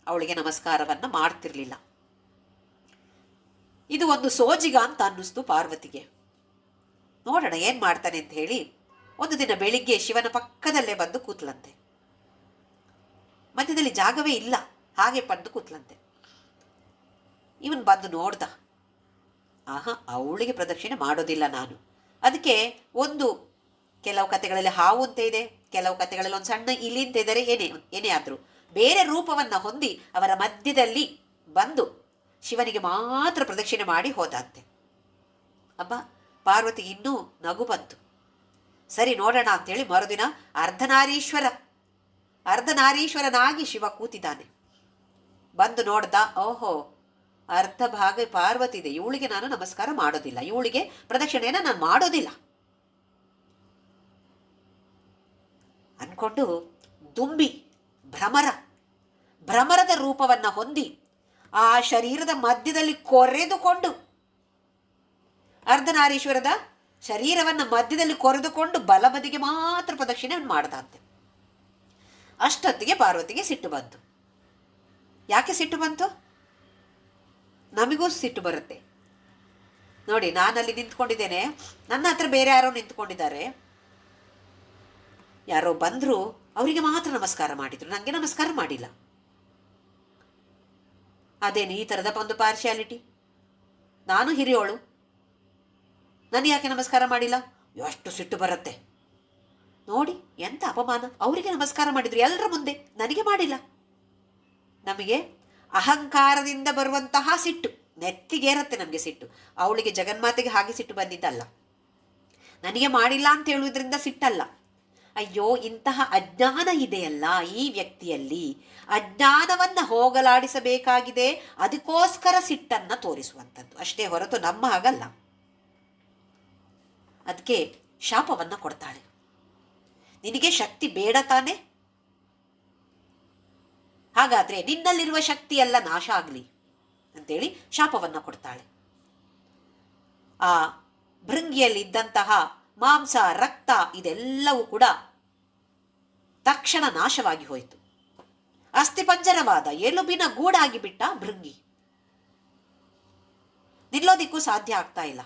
ಅವಳಿಗೆ ನಮಸ್ಕಾರವನ್ನ ಮಾಡ್ತಿರ್ಲಿಲ್ಲ. ಇದು ಒಂದು ಸೋಜಿಗ ಅಂತ ಅನ್ನಿಸ್ತು ಪಾರ್ವತಿಗೆ. ನೋಡೋಣ ಏನ್ ಮಾಡ್ತಾನೆ ಅಂತ ಹೇಳಿ ಒಂದು ದಿನ ಬೆಳಿಗ್ಗೆ ಶಿವನ ಪಕ್ಕದಲ್ಲೇ ಬಂದು ಕೂತ್ಲಂತೆ. ಮಧ್ಯದಲ್ಲಿ ಜಾಗವೇ ಇಲ್ಲ, ಹಾಗೆ ಬಂದು ಕೂತ್ಲಂತೆ. ಇವನ್ ಬಂದು ನೋಡ್ದ, ಆಹಾ, ಅವಳಿಗೆ ಪ್ರದಕ್ಷಿಣೆ ಮಾಡೋದಿಲ್ಲ ನಾನು. ಅದಕ್ಕೆ ಕೆಲವು ಕಥೆಗಳಲ್ಲಿ ಹಾವು ಅಂತ ಇದೆ, ಕೆಲವು ಕಥೆಗಳಲ್ಲಿ ಒಂದು ಸಣ್ಣ ಇಲಿ ಅಂತ ಇದ್ದಾರೆ, ಏನೇ ಆದ್ರೂ ಬೇರೆ ರೂಪವನ್ನ ಹೊಂದಿ ಅವರ ಮಧ್ಯದಲ್ಲಿ ಬಂದು ಶಿವನಿಗೆ ಮಾತ್ರ ಪ್ರದಕ್ಷಿಣೆ ಮಾಡಿ ಹೋದಂತೆ. ಅಬ್ಬ, ಪಾರ್ವತಿಗೆ ಇನ್ನೂ ನಗು ಬಂತು. ಸರಿ ನೋಡೋಣ ಅಂತೇಳಿ ಮರುದಿನ ಅರ್ಧನಾರೀಶ್ವರನಾಗಿ ಶಿವ ಕೂತಿದ್ದಾನೆ. ಬಂದು ನೋಡ್ದ, ಓಹೋ, ಅರ್ಧ ಭಾಗ ಪಾರ್ವತಿ ಇದೆ, ಇವಳಿಗೆ ನಾನು ನಮಸ್ಕಾರ ಮಾಡೋದಿಲ್ಲ, ಇವಳಿಗೆ ಪ್ರದಕ್ಷಿಣೆಯನ್ನು ನಾನು ಮಾಡೋದಿಲ್ಲ ಅನ್ಕೊಂಡು ದುಂಬಿ ಭ್ರಮರದ ರೂಪವನ್ನ ಹೊಂದಿ ಆ ಶರೀರದ ಮಧ್ಯದಲ್ಲಿ ಕೊರೆದುಕೊಂಡು, ಅರ್ಧನಾರೀಶ್ವರದ ಶರೀರವನ್ನು ಮಧ್ಯದಲ್ಲಿ ಕೊರೆದುಕೊಂಡು ಬಲಬದಿಗೆ ಮಾತ್ರ ಪ್ರದಕ್ಷಿಣೆ ಮಾಡ್ದಂತೆ. ಅಷ್ಟೊತ್ತಿಗೆ ಪಾರ್ವತಿಗೆ ಸಿಟ್ಟು ಬಂತು. ಯಾಕೆ ಸಿಟ್ಟು ಬಂತು? ನಮಗೂ ಸಿಟ್ಟು ಬರುತ್ತೆ ನೋಡಿ. ನಾನಲ್ಲಿ ನಿಂತ್ಕೊಂಡಿದ್ದೇನೆ, ನನ್ನ ಹತ್ರ ಬೇರೆ ಯಾರೋ ನಿಂತ್ಕೊಂಡಿದ್ದಾರೆ, ಯಾರೋ ಬಂದ್ರು, ಅವರಿಗೆ ಮಾತ್ರ ನಮಸ್ಕಾರ ಮಾಡಿದ್ರು, ನನಗೆ ನಮಸ್ಕಾರ ಮಾಡಿಲ್ಲ. ಅದೇನು ಈ ಥರದ ಒಂದು ಪಾರ್ಶಿಯಾಲಿಟಿ? ನಾನು ಹಿರಿಯೋಳು, ನನಗೆ ಯಾಕೆ ನಮಸ್ಕಾರ ಮಾಡಿಲ್ಲ? ಎಷ್ಟು ಸಿಟ್ಟು ಬರುತ್ತೆ ನೋಡಿ. ಎಂತ ಅಪಮಾನ! ಅವರಿಗೆ ನಮಸ್ಕಾರ ಮಾಡಿದ್ರು ಎಲ್ಲರ ಮುಂದೆ, ನನಗೆ ಮಾಡಿಲ್ಲ. ನಮಗೆ ಅಹಂಕಾರದಿಂದ ಬರುವಂತಹ ಸಿಟ್ಟು ನೆತ್ತಿಗೇರತ್ತೆ. ನಮಗೆ ಸಿಟ್ಟು, ಅವಳಿಗೆ ಜಗನ್ಮಾತೆಗೆ ಹಾಗೆ ಸಿಟ್ಟು ಬಂದಿದ್ದಲ್ಲ, ನನಗೆ ಮಾಡಿಲ್ಲ ಅಂತ ಹೇಳುವುದರಿಂದ ಸಿಟ್ಟಲ್ಲ. ಅಯ್ಯೋ, ಇಂತಹ ಅಜ್ಞಾನ ಇದೆಯಲ್ಲ ಈ ವ್ಯಕ್ತಿಯಲ್ಲಿ, ಅಜ್ಞಾನವನ್ನ ಹೋಗಲಾಡಿಸಬೇಕಾಗಿದೆ, ಅದಕ್ಕೋಸ್ಕರ ಸಿಟ್ಟನ್ನ ತೋರಿಸುವಂಥದ್ದು ಅಷ್ಟೇ ಹೊರತು ನಮ್ಮ ಹಾಗಲ್ಲ. ಅದಕ್ಕೆ ಶಾಪವನ್ನ ಕೊಡ್ತಾಳೆ. ನಿನಗೆ ಶಕ್ತಿ ಬೇಡ ತಾನೆ? ಹಾಗಾದ್ರೆ ನಿನ್ನಲ್ಲಿರುವ ಶಕ್ತಿ ಎಲ್ಲ ನಾಶ ಆಗಲಿ ಅಂತೇಳಿ ಶಾಪವನ್ನ ಕೊಡ್ತಾಳೆ. ಆ ಭೃಂಗಿಯಲ್ಲಿ ಇದ್ದಂತಹ ಮಾಂಸ, ರಕ್ತ ಇದೆಲ್ಲವೂ ಕೂಡ ತಕ್ಷಣ ನಾಶವಾಗಿ ಹೋಯಿತು. ಅಸ್ಥಿಪಂಜರವಾದ ಎಲುಬಿನ ಗೂಡಾಗಿ ಬಿಟ್ಟ ಭೃಂಗಿ. ನಿಲ್ಲೋದಿಕ್ಕೂ ಸಾಧ್ಯ ಆಗ್ತಾ ಇಲ್ಲ.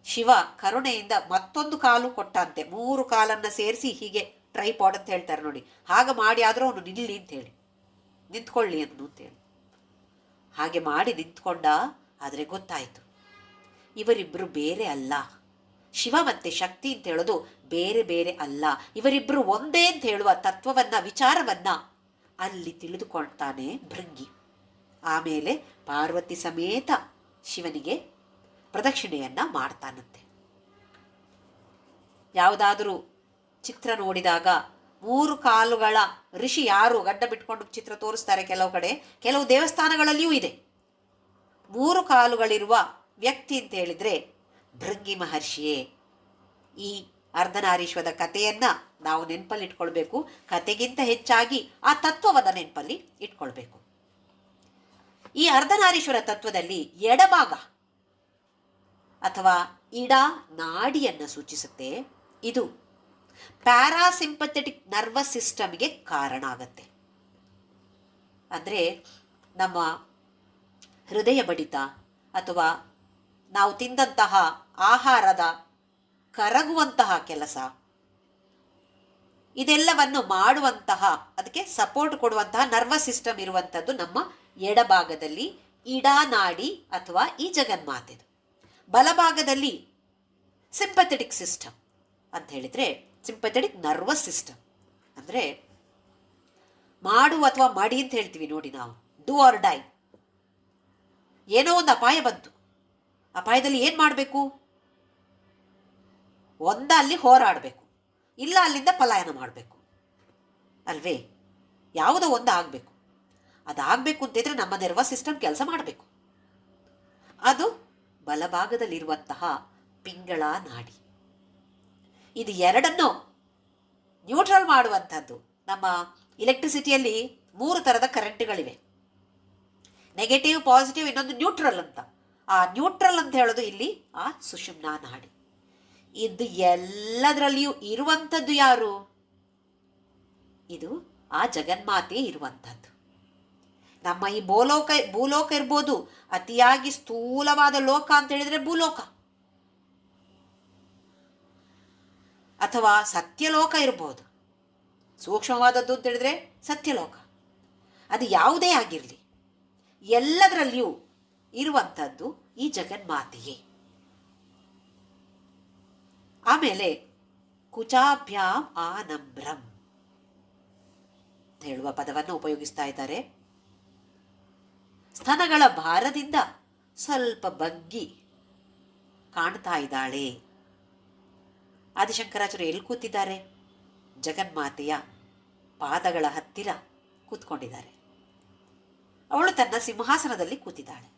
ಶಿವ ಕರುಣೆಯಿಂದ ಮತ್ತೊಂದು ಕಾಲು ಕೊಟ್ಟಂತೆ, 3 ಕಾಲನ್ನ ಸೇರಿಸಿ ಹೀಗೆ ಟ್ರೈಪಾಡ್ ಅಂತ ಹೇಳ್ತಾರೆ ನೋಡಿ, ಹಾಗೆ ಮಾಡಿ ಆದರೂ ಅವನು ನಿಲ್ಲಿ ಅಂತ ಹೇಳಿ, ನಿಂತ್ಕೊಳ್ಳಿ ಅಂತೇಳಿ ಹಾಗೆ ಮಾಡಿ ನಿಂತ್ಕೊಂಡ. ಆದರೆ ಗೊತ್ತಾಯಿತು, ಇವರಿಬ್ಬರು ಬೇರೆ ಅಲ್ಲ. ಶಿವ ಮತ್ತೆ ಶಕ್ತಿ ಅಂತ ಹೇಳೋದು ಬೇರೆ ಬೇರೆ ಅಲ್ಲ, ಇವರಿಬ್ಬರು ಒಂದೇ ಅಂತ ಹೇಳುವ ತತ್ವವನ್ನ, ವಿಚಾರವನ್ನ ಅಲ್ಲಿ ತಿಳಿದುಕೊಳ್ತಾನೆ ಭೃಂಗಿ. ಆಮೇಲೆ ಪಾರ್ವತಿ ಸಮೇತ ಶಿವನಿಗೆ ಪ್ರದಕ್ಷಿಣೆಯನ್ನ ಮಾಡ್ತಾನಂತೆ. ಯಾವುದಾದರೂ ಚಿತ್ರ ನೋಡಿದಾಗ 3 ಕಾಲುಗಳ ಋಷಿ ಯಾರು ಗಡ್ಡ ಬಿಟ್ಕೊಂಡು ಚಿತ್ರ ತೋರಿಸ್ತಾರೆ ಕೆಲವು ಕಡೆ, ಕೆಲವು ದೇವಸ್ಥಾನಗಳಲ್ಲಿಯೂ ಇದೆ. 3 ಕಾಲುಗಳಿರುವ ವ್ಯಕ್ತಿ ಅಂತ ಹೇಳಿದ್ರೆ ಭೃಂಗಿ ಮಹರ್ಷಿಯೇ. ಈ ಅರ್ಧನಾರೀಶ್ವರದ ಕಥೆಯನ್ನ ನಾವು ನೆನಪಲ್ಲಿ ಇಟ್ಕೊಳ್ಬೇಕು. ಕತೆಗಿಂತ ಹೆಚ್ಚಾಗಿ ಆ ತತ್ವವನ್ನ ನೆನಪಲ್ಲಿ ಇಟ್ಕೊಳ್ಬೇಕು. ಈ ಅರ್ಧನಾರೀಶ್ವರ ತತ್ವದಲ್ಲಿ ಎಡಭಾಗ ಅಥವಾ ಇಡ ನಾಡಿಯನ್ನು ಸೂಚಿಸುತ್ತೆ. ಇದು ಪ್ಯಾರಾಸಿಂಪಥೆಟಿಕ್ ನರ್ವಸ್ ಸಿಸ್ಟಮ್ಗೆ ಕಾರಣ ಆಗತ್ತೆ. ಅಂದರೆ ನಮ್ಮ ಹೃದಯ ಬಡಿತ ಅಥವಾ ನಾವು ತಿಂದಂತಹ ಆಹಾರದ ಕರಗುವಂತಹ ಕೆಲಸ, ಇದೆಲ್ಲವನ್ನು ಮಾಡುವಂತಹ, ಅದಕ್ಕೆ ಸಪೋರ್ಟ್ ಕೊಡುವಂತಹ ನರ್ವಸ್ ಸಿಸ್ಟಮ್ ಇರುವಂಥದ್ದು ನಮ್ಮ ಎಡಭಾಗದಲ್ಲಿ ಇಡಾನಾಡಿ ಅಥವಾ ಈ ಜಗನ್ಮಾತೆದು. ಬಲಭಾಗದಲ್ಲಿ ಸಿಂಪಥೆಟಿಕ್ ಸಿಸ್ಟಮ್ ಅಂತ ಹೇಳಿದರೆ, ಸಿಂಪಥೆಟಿಕ್ ನರ್ವಸ್ ಸಿಸ್ಟಮ್ ಅಂದರೆ ಮಾಡು ಅಥವಾ ಮಾಡಿ ಅಂತ ಹೇಳ್ತೀವಿ ನೋಡಿ ನಾವು, ಡೂ ಆರ್ ಡೈ. ಏನೋ ಒಂದು ಅಪಾಯ ಬಂತು, ಅಪಾಯದಲ್ಲಿ ಏನು ಮಾಡಬೇಕು? ಅಲ್ಲಿ ಹೋರಾಡಬೇಕು, ಇಲ್ಲ ಅಲ್ಲಿಂದ ಪಲಾಯನ ಮಾಡಬೇಕು ಅಲ್ವೇ? ಯಾವುದೋ ಒಂದು ಆಗಬೇಕು. ಅದಾಗಬೇಕು ಅಂತಿದ್ರೆ ನಮ್ಮ ನರ್ವಸ್ ಸಿಸ್ಟಮ್ ಕೆಲಸ ಮಾಡಬೇಕು. ಅದು ಬಲಭಾಗದಲ್ಲಿರುವಂತಹ ಪಿಂಗಳ ನಾಡಿ. ಇದು ಎರಡನ್ನು ನ್ಯೂಟ್ರಲ್ ಮಾಡುವಂಥದ್ದು. ನಮ್ಮ ಇಲೆಕ್ಟ್ರಿಸಿಟಿಯಲ್ಲಿ 3 ಥರದ ಕರೆಂಟ್ಗಳಿವೆ, ನೆಗೆಟಿವ್, ಪಾಸಿಟಿವ್, ಇನ್ನೊಂದು ನ್ಯೂಟ್ರಲ್ ಅಂತ. ಆ ನ್ಯೂಟ್ರಲ್ ಅಂತ ಹೇಳೋದು ಇಲ್ಲಿ ಆ ಸುಷುಮ್ನಾ ನಾಡಿ. ಇದು ಎಲ್ಲದರಲ್ಲಿಯೂ ಇರುವಂಥದ್ದು ಯಾರು? ಇದು ಆ ಜಗನ್ಮಾತೆ ಇರುವಂಥದ್ದು. ನಮ್ಮ ಈ ಭೂಲೋಕ ಇರ್ಬೋದು, ಅತಿಯಾಗಿ ಸ್ಥೂಲವಾದ ಲೋಕ ಅಂತ ಹೇಳಿದ್ರೆ ಭೂಲೋಕ, ಅಥವಾ ಸತ್ಯಲೋಕ ಇರ್ಬೋದು. ಸೂಕ್ಷ್ಮವಾದದ್ದು ಅಂತ ಹೇಳಿದ್ರೆ ಸತ್ಯಲೋಕ. ಅದು ಯಾವುದೇ ಆಗಿರಲಿ, ಎಲ್ಲದರಲ್ಲಿಯೂ ಇರುವಂಥದ್ದು ಈ ಜಗನ್ಮಾತೆಯೇ. ಆಮೇಲೆ ಕುಚಾಭ್ಯಾಂ ಆನಮ್ರಂ ಹೇಳುವ ಪದವನ್ನು ಉಪಯೋಗಿಸ್ತಾ ಇದ್ದಾರೆ. ಸ್ತನಗಳ ಭಾರದಿಂದ ಸ್ವಲ್ಪ ಬಗ್ಗಿ ಕಾಣ್ತಾ ಇದ್ದಾಳೆ. ಆದಿಶಂಕರಾಚಾರ್ಯರು ಎಲ್ಲಿ ಕೂತಿದ್ದಾರೆ? ಜಗನ್ಮಾತೆಯ ಪಾದಗಳ ಹತ್ತಿರ ಕೂತ್ಕೊಂಡಿದ್ದಾರೆ. ಅವಳು ತನ್ನ ಸಿಂಹಾಸನದಲ್ಲಿ ಕೂತಿದ್ದಾಳೆ.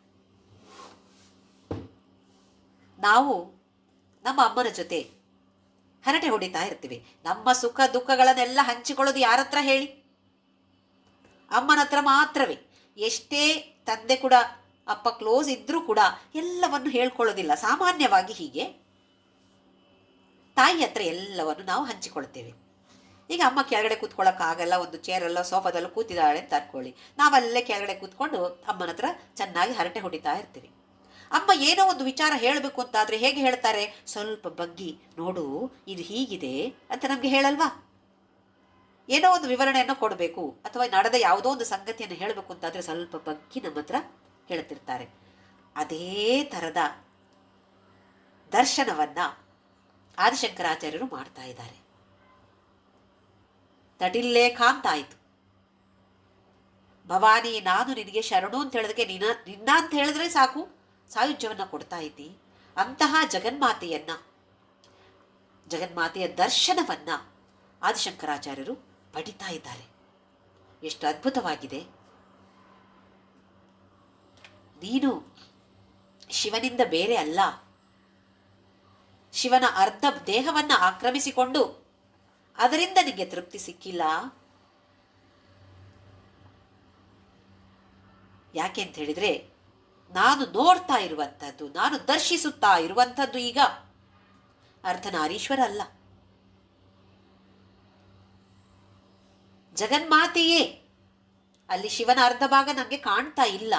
ನಾವು ನಮ್ಮ ಅಮ್ಮನ ಜೊತೆ ಹರಟೆ ಹೊಡಿತಾ ಇರ್ತೀವಿ. ನಮ್ಮ ಸುಖ ದುಃಖಗಳನ್ನೆಲ್ಲ ಹಂಚಿಕೊಳ್ಳೋದು ಯಾರ ಹತ್ರ ಹೇಳಿ? ಅಮ್ಮನ ಹತ್ರ ಮಾತ್ರವೇ. ಎಷ್ಟೇ ತಂದೆ ಕೂಡ, ಅಪ್ಪ ಕ್ಲೋಸ್ ಇದ್ರೂ ಕೂಡ ಎಲ್ಲವನ್ನು ಹೇಳ್ಕೊಳ್ಳೋದಿಲ್ಲ. ಸಾಮಾನ್ಯವಾಗಿ ಹೀಗೆ ತಾಯಿ ಹತ್ರ ಎಲ್ಲವನ್ನು ನಾವು ಹಂಚಿಕೊಳ್ತೇವೆ. ಈಗ ಅಮ್ಮ ಕೆಳಗಡೆ ಕೂತ್ಕೊಳ್ಳೋಕ್ಕಾಗಲ್ಲ, ಒಂದು ಚೇರಲ್ಲೋ ಸೋಫಾದಲ್ಲೂ ಕೂತಿದ್ದಾಳೆ ಅಂತ ಅನ್ಕೊಳ್ಳಿ. ನಾವಲ್ಲೇ ಕೆಳಗಡೆ ಕೂತ್ಕೊಂಡು ಅಮ್ಮನ ಹತ್ರ ಚೆನ್ನಾಗಿ ಹರಟೆ ಹೊಡಿತಾ ಇರ್ತೀವಿ. ಅಮ್ಮ ಏನೋ ಒಂದು ವಿಚಾರ ಹೇಳಬೇಕು ಅಂತಾದರೆ ಹೇಗೆ ಹೇಳ್ತಾರೆ? ಸ್ವಲ್ಪ ಬಗ್ಗಿ ನೋಡು, ಇದು ಹೀಗಿದೆ ಅಂತ ನಮಗೆ ಹೇಳಲ್ವಾ? ಏನೋ ಒಂದು ವಿವರಣೆಯನ್ನು ಕೊಡಬೇಕು ಅಥವಾ ನಡೆದ ಯಾವುದೋ ಒಂದು ಸಂಗತಿಯನ್ನು ಹೇಳಬೇಕು ಅಂತಾದರೆ ಸ್ವಲ್ಪ ಬಗ್ಗಿ ನಮ್ಮ ಹತ್ರ ಹೇಳ್ತಿರ್ತಾರೆ. ಅದೇ ಥರದ ದರ್ಶನವನ್ನು ಆದಿಶಂಕರಾಚಾರ್ಯರು ಮಾಡ್ತಾ ಇದ್ದಾರೆ. ತಟಿಲ್ಲೇಖ ಅಂತಾಯಿತು. ಭವಾನಿ, ನಾನು ನಿನಗೆ ಶರಣು ಅಂತ ಹೇಳಿದಕ್ಕೆ ನಿನ್ನ ಅಂತ ಹೇಳಿದ್ರೆ ಸಾಕು, ಸಾಯುಜ್ಯವನ್ನು ಕೊಡ್ತಾ ಇದ್ದಿ. ಅಂತಹ ಜಗನ್ಮಾತೆಯ ದರ್ಶನವನ್ನ ಆದಿಶಂಕರಾಚಾರ್ಯರು ಪಡಿತಾ ಇದ್ದಾರೆ. ಎಷ್ಟು ಅದ್ಭುತವಾಗಿದೆ! ನೀನು ಶಿವನಿಂದ ಬೇರೆ ಅಲ್ಲ. ಶಿವನ ಅರ್ಧ ದೇಹವನ್ನ ಆಕ್ರಮಿಸಿಕೊಂಡು ಅದರಿಂದ ನಿಮಗೆ ತೃಪ್ತಿ ಸಿಕ್ಕಿಲ್ಲ. ಯಾಕೆ ಅಂತ ಹೇಳಿದ್ರೆ, ನಾನು ನೋಡ್ತಾ ಇರುವಂಥದ್ದು, ನಾನು ದರ್ಶಿಸುತ್ತಾ ಇರುವಂಥದ್ದು ಈಗ ಅರ್ಧನಾರೀಶ್ವರ ಅಲ್ಲ, ಜಗನ್ಮಾತೆಯೇ. ಅಲ್ಲಿ ಶಿವನ ಅರ್ಧ ಭಾಗ ನನಗೆ ಕಾಣ್ತಾ ಇಲ್ಲ,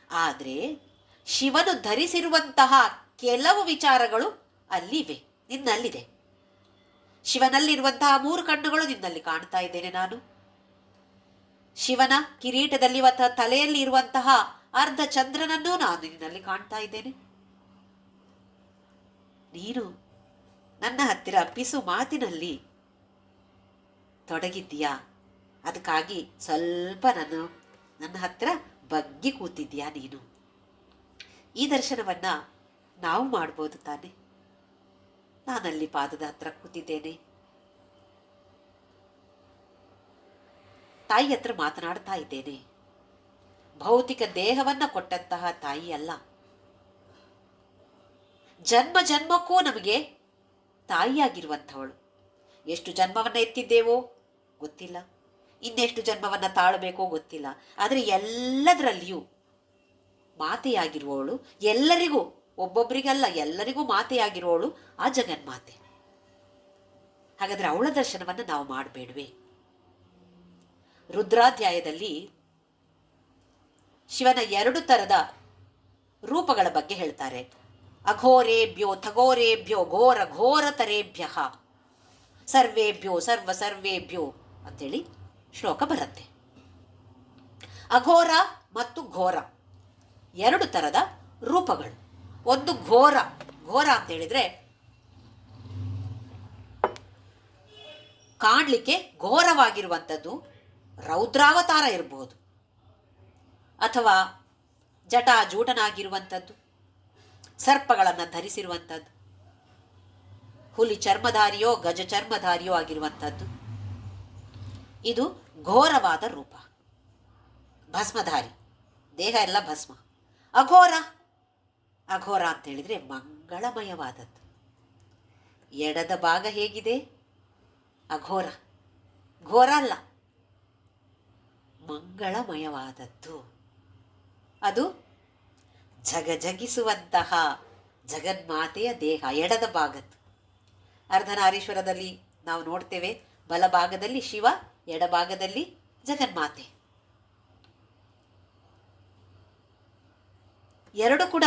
ಆದರೆ ಶಿವನು ಧರಿಸಿರುವಂತಹ ಕೆಲವು ವಿಚಾರಗಳು ಅಲ್ಲಿವೆ, ನಿನ್ನಲ್ಲಿದೆ. ಶಿವನಲ್ಲಿರುವಂತಹ 3 ಕಣ್ಣುಗಳು ನಿನ್ನಲ್ಲಿ ಕಾಣ್ತಾ ಇದ್ದೇನೆ ನಾನು. ಶಿವನ ಕಿರೀಟದಲ್ಲಿ ಅಥವಾ ತಲೆಯಲ್ಲಿ ಇರುವಂತಹ ಅರ್ಧ ಚಂದ್ರನನ್ನೂ ನಾನು ನಿನ್ನಲ್ಲಿ ಕಾಣ್ತಾ ಇದ್ದೇನೆ. ನೀನು ನನ್ನ ಹತ್ತಿರ ಪಿಸು ಮಾತಿನಲ್ಲಿ ತೊಡಗಿದ್ದೀಯಾ, ಅದಕ್ಕಾಗಿ ಸ್ವಲ್ಪ ನನ್ನ ಹತ್ತಿರ ಬಗ್ಗಿ ಕೂತಿದ್ದೀಯಾ ನೀನು. ಈ ದರ್ಶನವನ್ನ ನಾವು ಮಾಡ್ಬೋದು ತಾನೆ? ನಾನಲ್ಲಿ ಪಾದದ ಹತ್ರ ಕೂತಿದ್ದೇನೆ, ತಾಯಿ ಹತ್ರ ಮಾತನಾಡ್ತಾ ಇದ್ದೇನೆ. ಭೌತಿಕ ದೇಹವನ್ನ ಕೊಟ್ಟಂತಹ ತಾಯಿ ಅಲ್ಲ, ಜನ್ಮ ಜನ್ಮಕ್ಕೂ ನಮಗೆ ತಾಯಿಯಾಗಿರುವಂಥವಳು. ಎಷ್ಟು ಜನ್ಮವನ್ನ ಎತ್ತಿದ್ದೇವೋ ಗೊತ್ತಿಲ್ಲ, ಇನ್ನೆಷ್ಟು ಜನ್ಮವನ್ನ ತಾಳಬೇಕೋ ಗೊತ್ತಿಲ್ಲ, ಆದರೆ ಎಲ್ಲದರಲ್ಲಿಯೂ ಮಾತೆಯಾಗಿರುವವಳು, ಎಲ್ಲರಿಗೂ ಒಬ್ಬೊಬ್ಬರಿಗಲ್ಲ, ಎಲ್ಲರಿಗೂ ಮಾತೆಯಾಗಿರೋಳು ಆ ಜಗನ್ಮಾತೆ. ಹಾಗಾದ್ರೆ ಅವಳ ದರ್ಶನವನ್ನು ನಾವು ಮಾಡಬೇಡ್ವೆ? ರುದ್ರಾಧ್ಯಾಯದಲ್ಲಿ ಶಿವನ 2 ಥರದ ರೂಪಗಳ ಬಗ್ಗೆ ಹೇಳ್ತಾರೆ. ಅಘೋರೇಭ್ಯೋ ಥಗೋರೇಭ್ಯೋ ಘೋರ ಘೋರತರೇಭ್ಯ ಸರ್ವೇಭ್ಯೋ ಸರ್ವ ಸರ್ವೇಭ್ಯೋ ಅಂತೇಳಿ ಶ್ಲೋಕ ಬರುತ್ತೆ. ಅಘೋರ ಮತ್ತು ಘೋರ 2 ಥರದ ರೂಪಗಳು. ಒಂದು ಘೋರ. ಘೋರ ಅಂತ ಹೇಳಿದ್ರೆ ಕಾಣಲಿಕ್ಕೆ ಘೋರವಾಗಿರುವಂಥದ್ದು, ರೌದ್ರಾವತಾರ ಇರಬಹುದು, ಅಥವಾ ಜಟಾಜೂಟನಾಗಿರುವಂಥದ್ದು, ಸರ್ಪಗಳನ್ನು ಧರಿಸಿರುವಂಥದ್ದು, ಹುಲಿ ಚರ್ಮಧಾರಿಯೋ ಗಜ ಚರ್ಮಧಾರಿಯೋ ಆಗಿರುವಂಥದ್ದು. ಇದು ಘೋರವಾದ ರೂಪ, ಭಸ್ಮಧಾರಿ, ದೇಹ ಎಲ್ಲ ಭಸ್ಮ. ಅಘೋರ. ಅಘೋರ ಅಂತ ಹೇಳಿದ್ರೆ ಮಂಗಳಮಯವಾದದ್ದು. ಎಡದ ಭಾಗ ಹೇಗಿದೆ? ಅಘೋರ. ಘೋರ ಅಲ್ಲ, ಮಂಗಳಮಯವಾದದ್ದು. ಅದು ಜಗಜಗಿಸುವಂತಹ ಜಗನ್ಮಾತೆಯ ದೇಹ, ಎಡದ ಭಾಗದ್ದು. ಅರ್ಧನಾರೀಶ್ವರದಲ್ಲಿ ನಾವು ನೋಡ್ತೇವೆ, ಬಲಭಾಗದಲ್ಲಿ ಶಿವ, ಎಡಭಾಗದಲ್ಲಿ ಜಗನ್ಮಾತೆ. 2 ಕೂಡ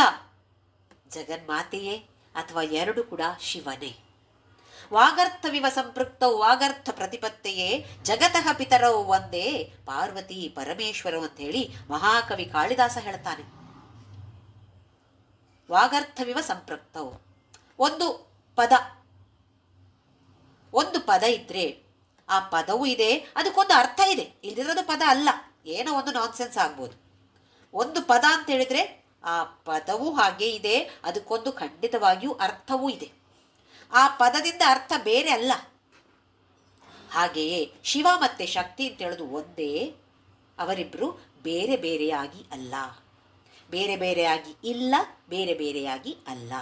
ಜಗನ್ಮಾತೆಯೇ ಅಥವಾ 2 ಕೂಡ ಶಿವನೇ. ವಾಗರ್ಥವಿವ ಸಂಪೃಕ್ತೌ ವಾಗರ್ಥ ಪ್ರತಿಪತ್ತೆಯೇ ಜಗತಃ ಪಿತರೌ ಒಂದೇ ಪಾರ್ವತಿ ಪರಮೇಶ್ವರ ಅಂತ ಹೇಳಿ ಮಹಾಕವಿ ಕಾಳಿದಾಸ ಹೇಳ್ತಾನೆ. ವಾಗರ್ಥವಿವ ಸಂಪೃಕ್ತೌ, ಒಂದು ಪದ ಇದ್ರೆ ಆ ಪದವೂ ಇದೆ, ಅದಕ್ಕೊಂದು ಅರ್ಥ ಇದೆ. ಇಲ್ದಿರೋದು ಪದ ಅಲ್ಲ, ಏನೋ ಒಂದು ನಾನ್ಸೆನ್ಸ್ ಆಗ್ಬೋದು. ಒಂದು ಪದ ಅಂತ ಹೇಳಿದ್ರೆ ಆ ಪದವೂ ಹಾಗೆ ಇದೆ, ಅದಕ್ಕೊಂದು ಖಂಡಿತವಾಗಿಯೂ ಅರ್ಥವೂ ಇದೆ. ಆ ಪದದಿಂದ ಅರ್ಥ ಬೇರೆ ಅಲ್ಲ. ಹಾಗೆಯೇ ಶಿವ ಮತ್ತು ಶಕ್ತಿ ಅಂತ ಹೇಳೋದು ಒಂದೇ, ಅವರಿಬ್ಬರು ಬೇರೆ ಬೇರೆಯಾಗಿ ಅಲ್ಲ, ಬೇರೆ ಬೇರೆಯಾಗಿ ಇಲ್ಲ, ಬೇರೆ ಬೇರೆಯಾಗಿ ಅಲ್ಲ.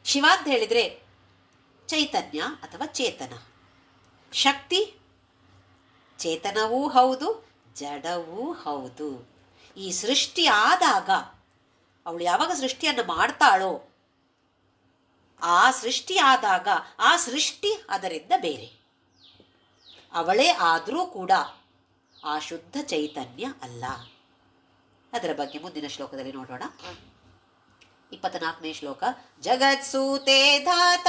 ಶಿವ ಅಂತ ಹೇಳಿದರೆ ಚೈತನ್ಯ ಅಥವಾ ಚೇತನ, ಶಕ್ತಿ ಚೇತನವೂ ಹೌದು ಜಡವೂ ಹೌದು. ಈ ಸೃಷ್ಟಿ ಆದಾಗ ಅವಳು ಯಾವಾಗ ಸೃಷ್ಟಿಯನ್ನು ಮಾಡ್ತಾಳೋ, ಆ ಸೃಷ್ಟಿ ಆದಾಗ ಆ ಸೃಷ್ಟಿ ಅದರಿಂದ ಬೇರೆ, ಅವಳೇ ಆದರೂ ಕೂಡ ಆ ಶುದ್ಧ ಚೈತನ್ಯ ಅಲ್ಲ. ಅದರ ಬಗ್ಗೆ ಮುಂದಿನ ಶ್ಲೋಕದಲ್ಲಿ ನೋಡೋಣ. 24ನೇ ಶ್ಲೋಕ. ಜಗತ್ಸೂತೆ ಧಾತ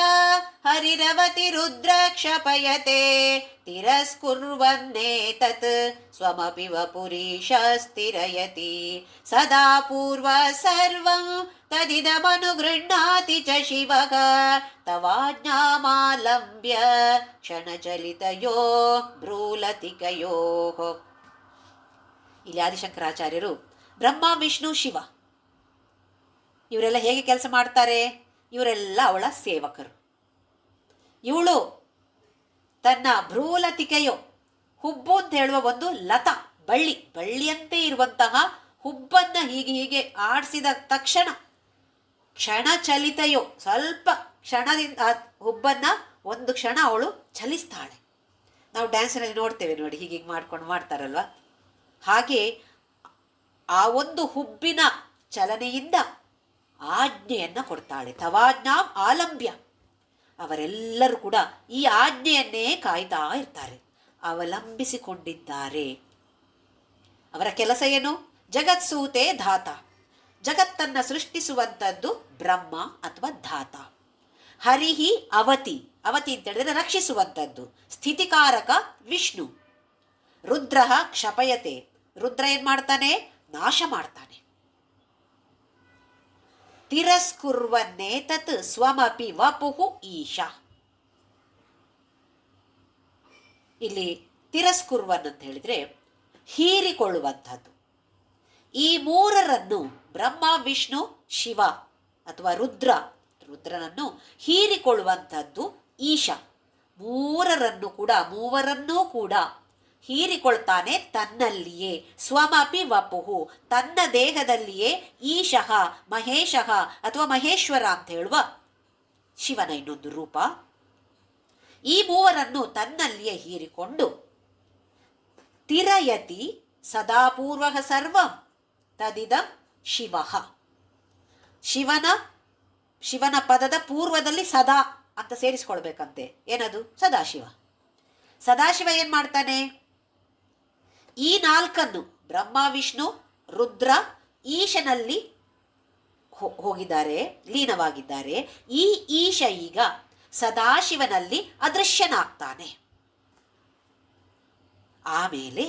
ಹರಿರವತಿ ರುದ್ರ ಕ್ಷಪಯತೆ ತಿರಸ್ಕುರ್ವನ್ನೇತತ್ ಸ್ವಮಪಿ ವಪುರೀಶ ಸ್ಥಿರಯತಿ ಸದಾ ಪೂರ್ವ ಸರ್ವಂ ತದಿದಮನುಗೃಹ್ಣಾತಿ ಚ ಶಿವಃ ತವಾಜ್ಞಾಮಾಲಂಬ್ಯ ಕ್ಷಣಚಲಿತಯೋ ಭ್ರೂಲತಿಕಯೋಃ. ಇಲ್ಲಿ ಆದಿಶಂಕರಾಚಾರ್ಯರು ಬ್ರಹ್ಮ ವಿಷ್ಣು ಶಿವ ಇವರೆಲ್ಲ ಹೇಗೆ ಕೆಲಸ ಮಾಡ್ತಾರೆ? ಇವರೆಲ್ಲ ಅವಳ ಸೇವಕರು. ಇವಳು ತನ್ನ ಭ್ರೂಲತಿಕೆಯೋ, ಹುಬ್ಬು ಅಂತ ಹೇಳುವ ಒಂದು ಲತಾ, ಬಳ್ಳಿಯಂತೆ ಇರುವಂತಹ ಹುಬ್ಬನ್ನು ಹೀಗೆ ಆಡಿಸಿದ ತಕ್ಷಣ ಕ್ಷಣಚಲಿತಯೋ, ಸ್ವಲ್ಪ ಕ್ಷಣದಿಂದ ಆ ಹುಬ್ಬನ್ನು ಒಂದು ಕ್ಷಣ ಅವಳು ಚಲಿಸ್ತಾಳೆ. ನಾವು ಡ್ಯಾನ್ಸಿನಲ್ಲಿ ನೋಡ್ತೇವೆ ನೋಡಿ, ಹೀಗೆ ಮಾಡ್ಕೊಂಡು ಮಾಡ್ತಾರಲ್ವ, ಹಾಗೆ ಆ ಒಂದು ಹುಬ್ಬಿನ ಚಲನೆಯಿಂದ ಆಜ್ಞೆಯನ್ನು ಕೊಡ್ತಾಳೆ. ತವಾಜ್ಞಾಂ ಆಲಂಬ್ಯ. ಅವರೆಲ್ಲರೂ ಕೂಡ ಈ ಆಜ್ಞೆಯನ್ನೇ ಕಾಯ್ತಾ ಇರ್ತಾರೆ, ಅವಲಂಬಿಸಿಕೊಂಡಿದ್ದಾರೆ. ಅವರ ಕೆಲಸ ಏನು? ಜಗತ್ಸೂತೆ ಧಾತ, ಜಗತ್ತನ್ನು ಸೃಷ್ಟಿಸುವಂಥದ್ದು ಬ್ರಹ್ಮ ಅಥವಾ ಧಾತ. ಹರಿಹಿ ಅವತಿ, ಅವತಿ ಅಂತ ಹೇಳಿದ್ರೆ ರಕ್ಷಿಸುವಂಥದ್ದು, ಸ್ಥಿತಿಕಾರಕ ವಿಷ್ಣು. ರುದ್ರ ಕ್ಷಪಯತೆ, ರುದ್ರ ಏನು ಮಾಡ್ತಾನೆ? ನಾಶ ಮಾಡ್ತಾನೆ. ತಿರಸ್ಕುರ್ವನ್ನೇತತ್ ಸ್ವಮಪಿ ವಪುಹು ಈಶಾ. ಇಲ್ಲಿ ತಿರಸ್ಕುರ್ವನ್ ಅಂತ ಹೇಳಿದ್ರೆ ಹೀರಿಕೊಳ್ಳುವಂಥದ್ದು. ಈ ಮೂರರನ್ನು ಬ್ರಹ್ಮ ವಿಷ್ಣು ಶಿವ ಅಥವಾ ರುದ್ರನನ್ನು ಹೀರಿಕೊಳ್ಳುವಂಥದ್ದು ಈಶಾ. ಮೂವರನ್ನೂ ಕೂಡ ಹೀರಿಕೊಳ್ತಾನೆ ತನ್ನಲ್ಲಿಯೇ. ಸ್ವಮಪಿ ವಪುಹು, ತನ್ನ ದೇಹದಲ್ಲಿಯೇ. ಈಶಃ ಮಹೇಶಃ ಅಥವಾ ಮಹೇಶ್ವರ ಅಂತ ಹೇಳುವ ಶಿವನ ಇನ್ನೊಂದು ರೂಪ. ಈ ಮೂವರನ್ನು ತನ್ನಲ್ಲಿಯೇ ಹೀರಿಕೊಂಡು ತಿರಯತಿ ಸದಾಪೂರ್ವ ಸರ್ವಂ ತದಿದಂ ಶಿವಃ. ಶಿವನ ಶಿವನ ಪದದ ಪೂರ್ವದಲ್ಲಿ ಸದಾ ಅಂತ ಸೇರಿಸ್ಕೊಳ್ಬೇಕಂತೆ. ಏನದು? ಸದಾಶಿವ. ಸದಾಶಿವ ಏನು ಮಾಡ್ತಾನೆ? ಈ ನಾಲ್ಕನ್ನು ಬ್ರಹ್ಮ, ವಿಷ್ಣು, ರುದ್ರ, ಈಶನಲ್ಲಿ ಹೋಗಿದ್ದಾರೆ, ಲೀನವಾಗಿದ್ದಾರೆ. ಈ ಈಶ ಈಗ ಸದಾಶಿವನಲ್ಲಿ ಅದೃಶ್ಯನಾಗ್ತಾನೆ. ಆಮೇಲೆ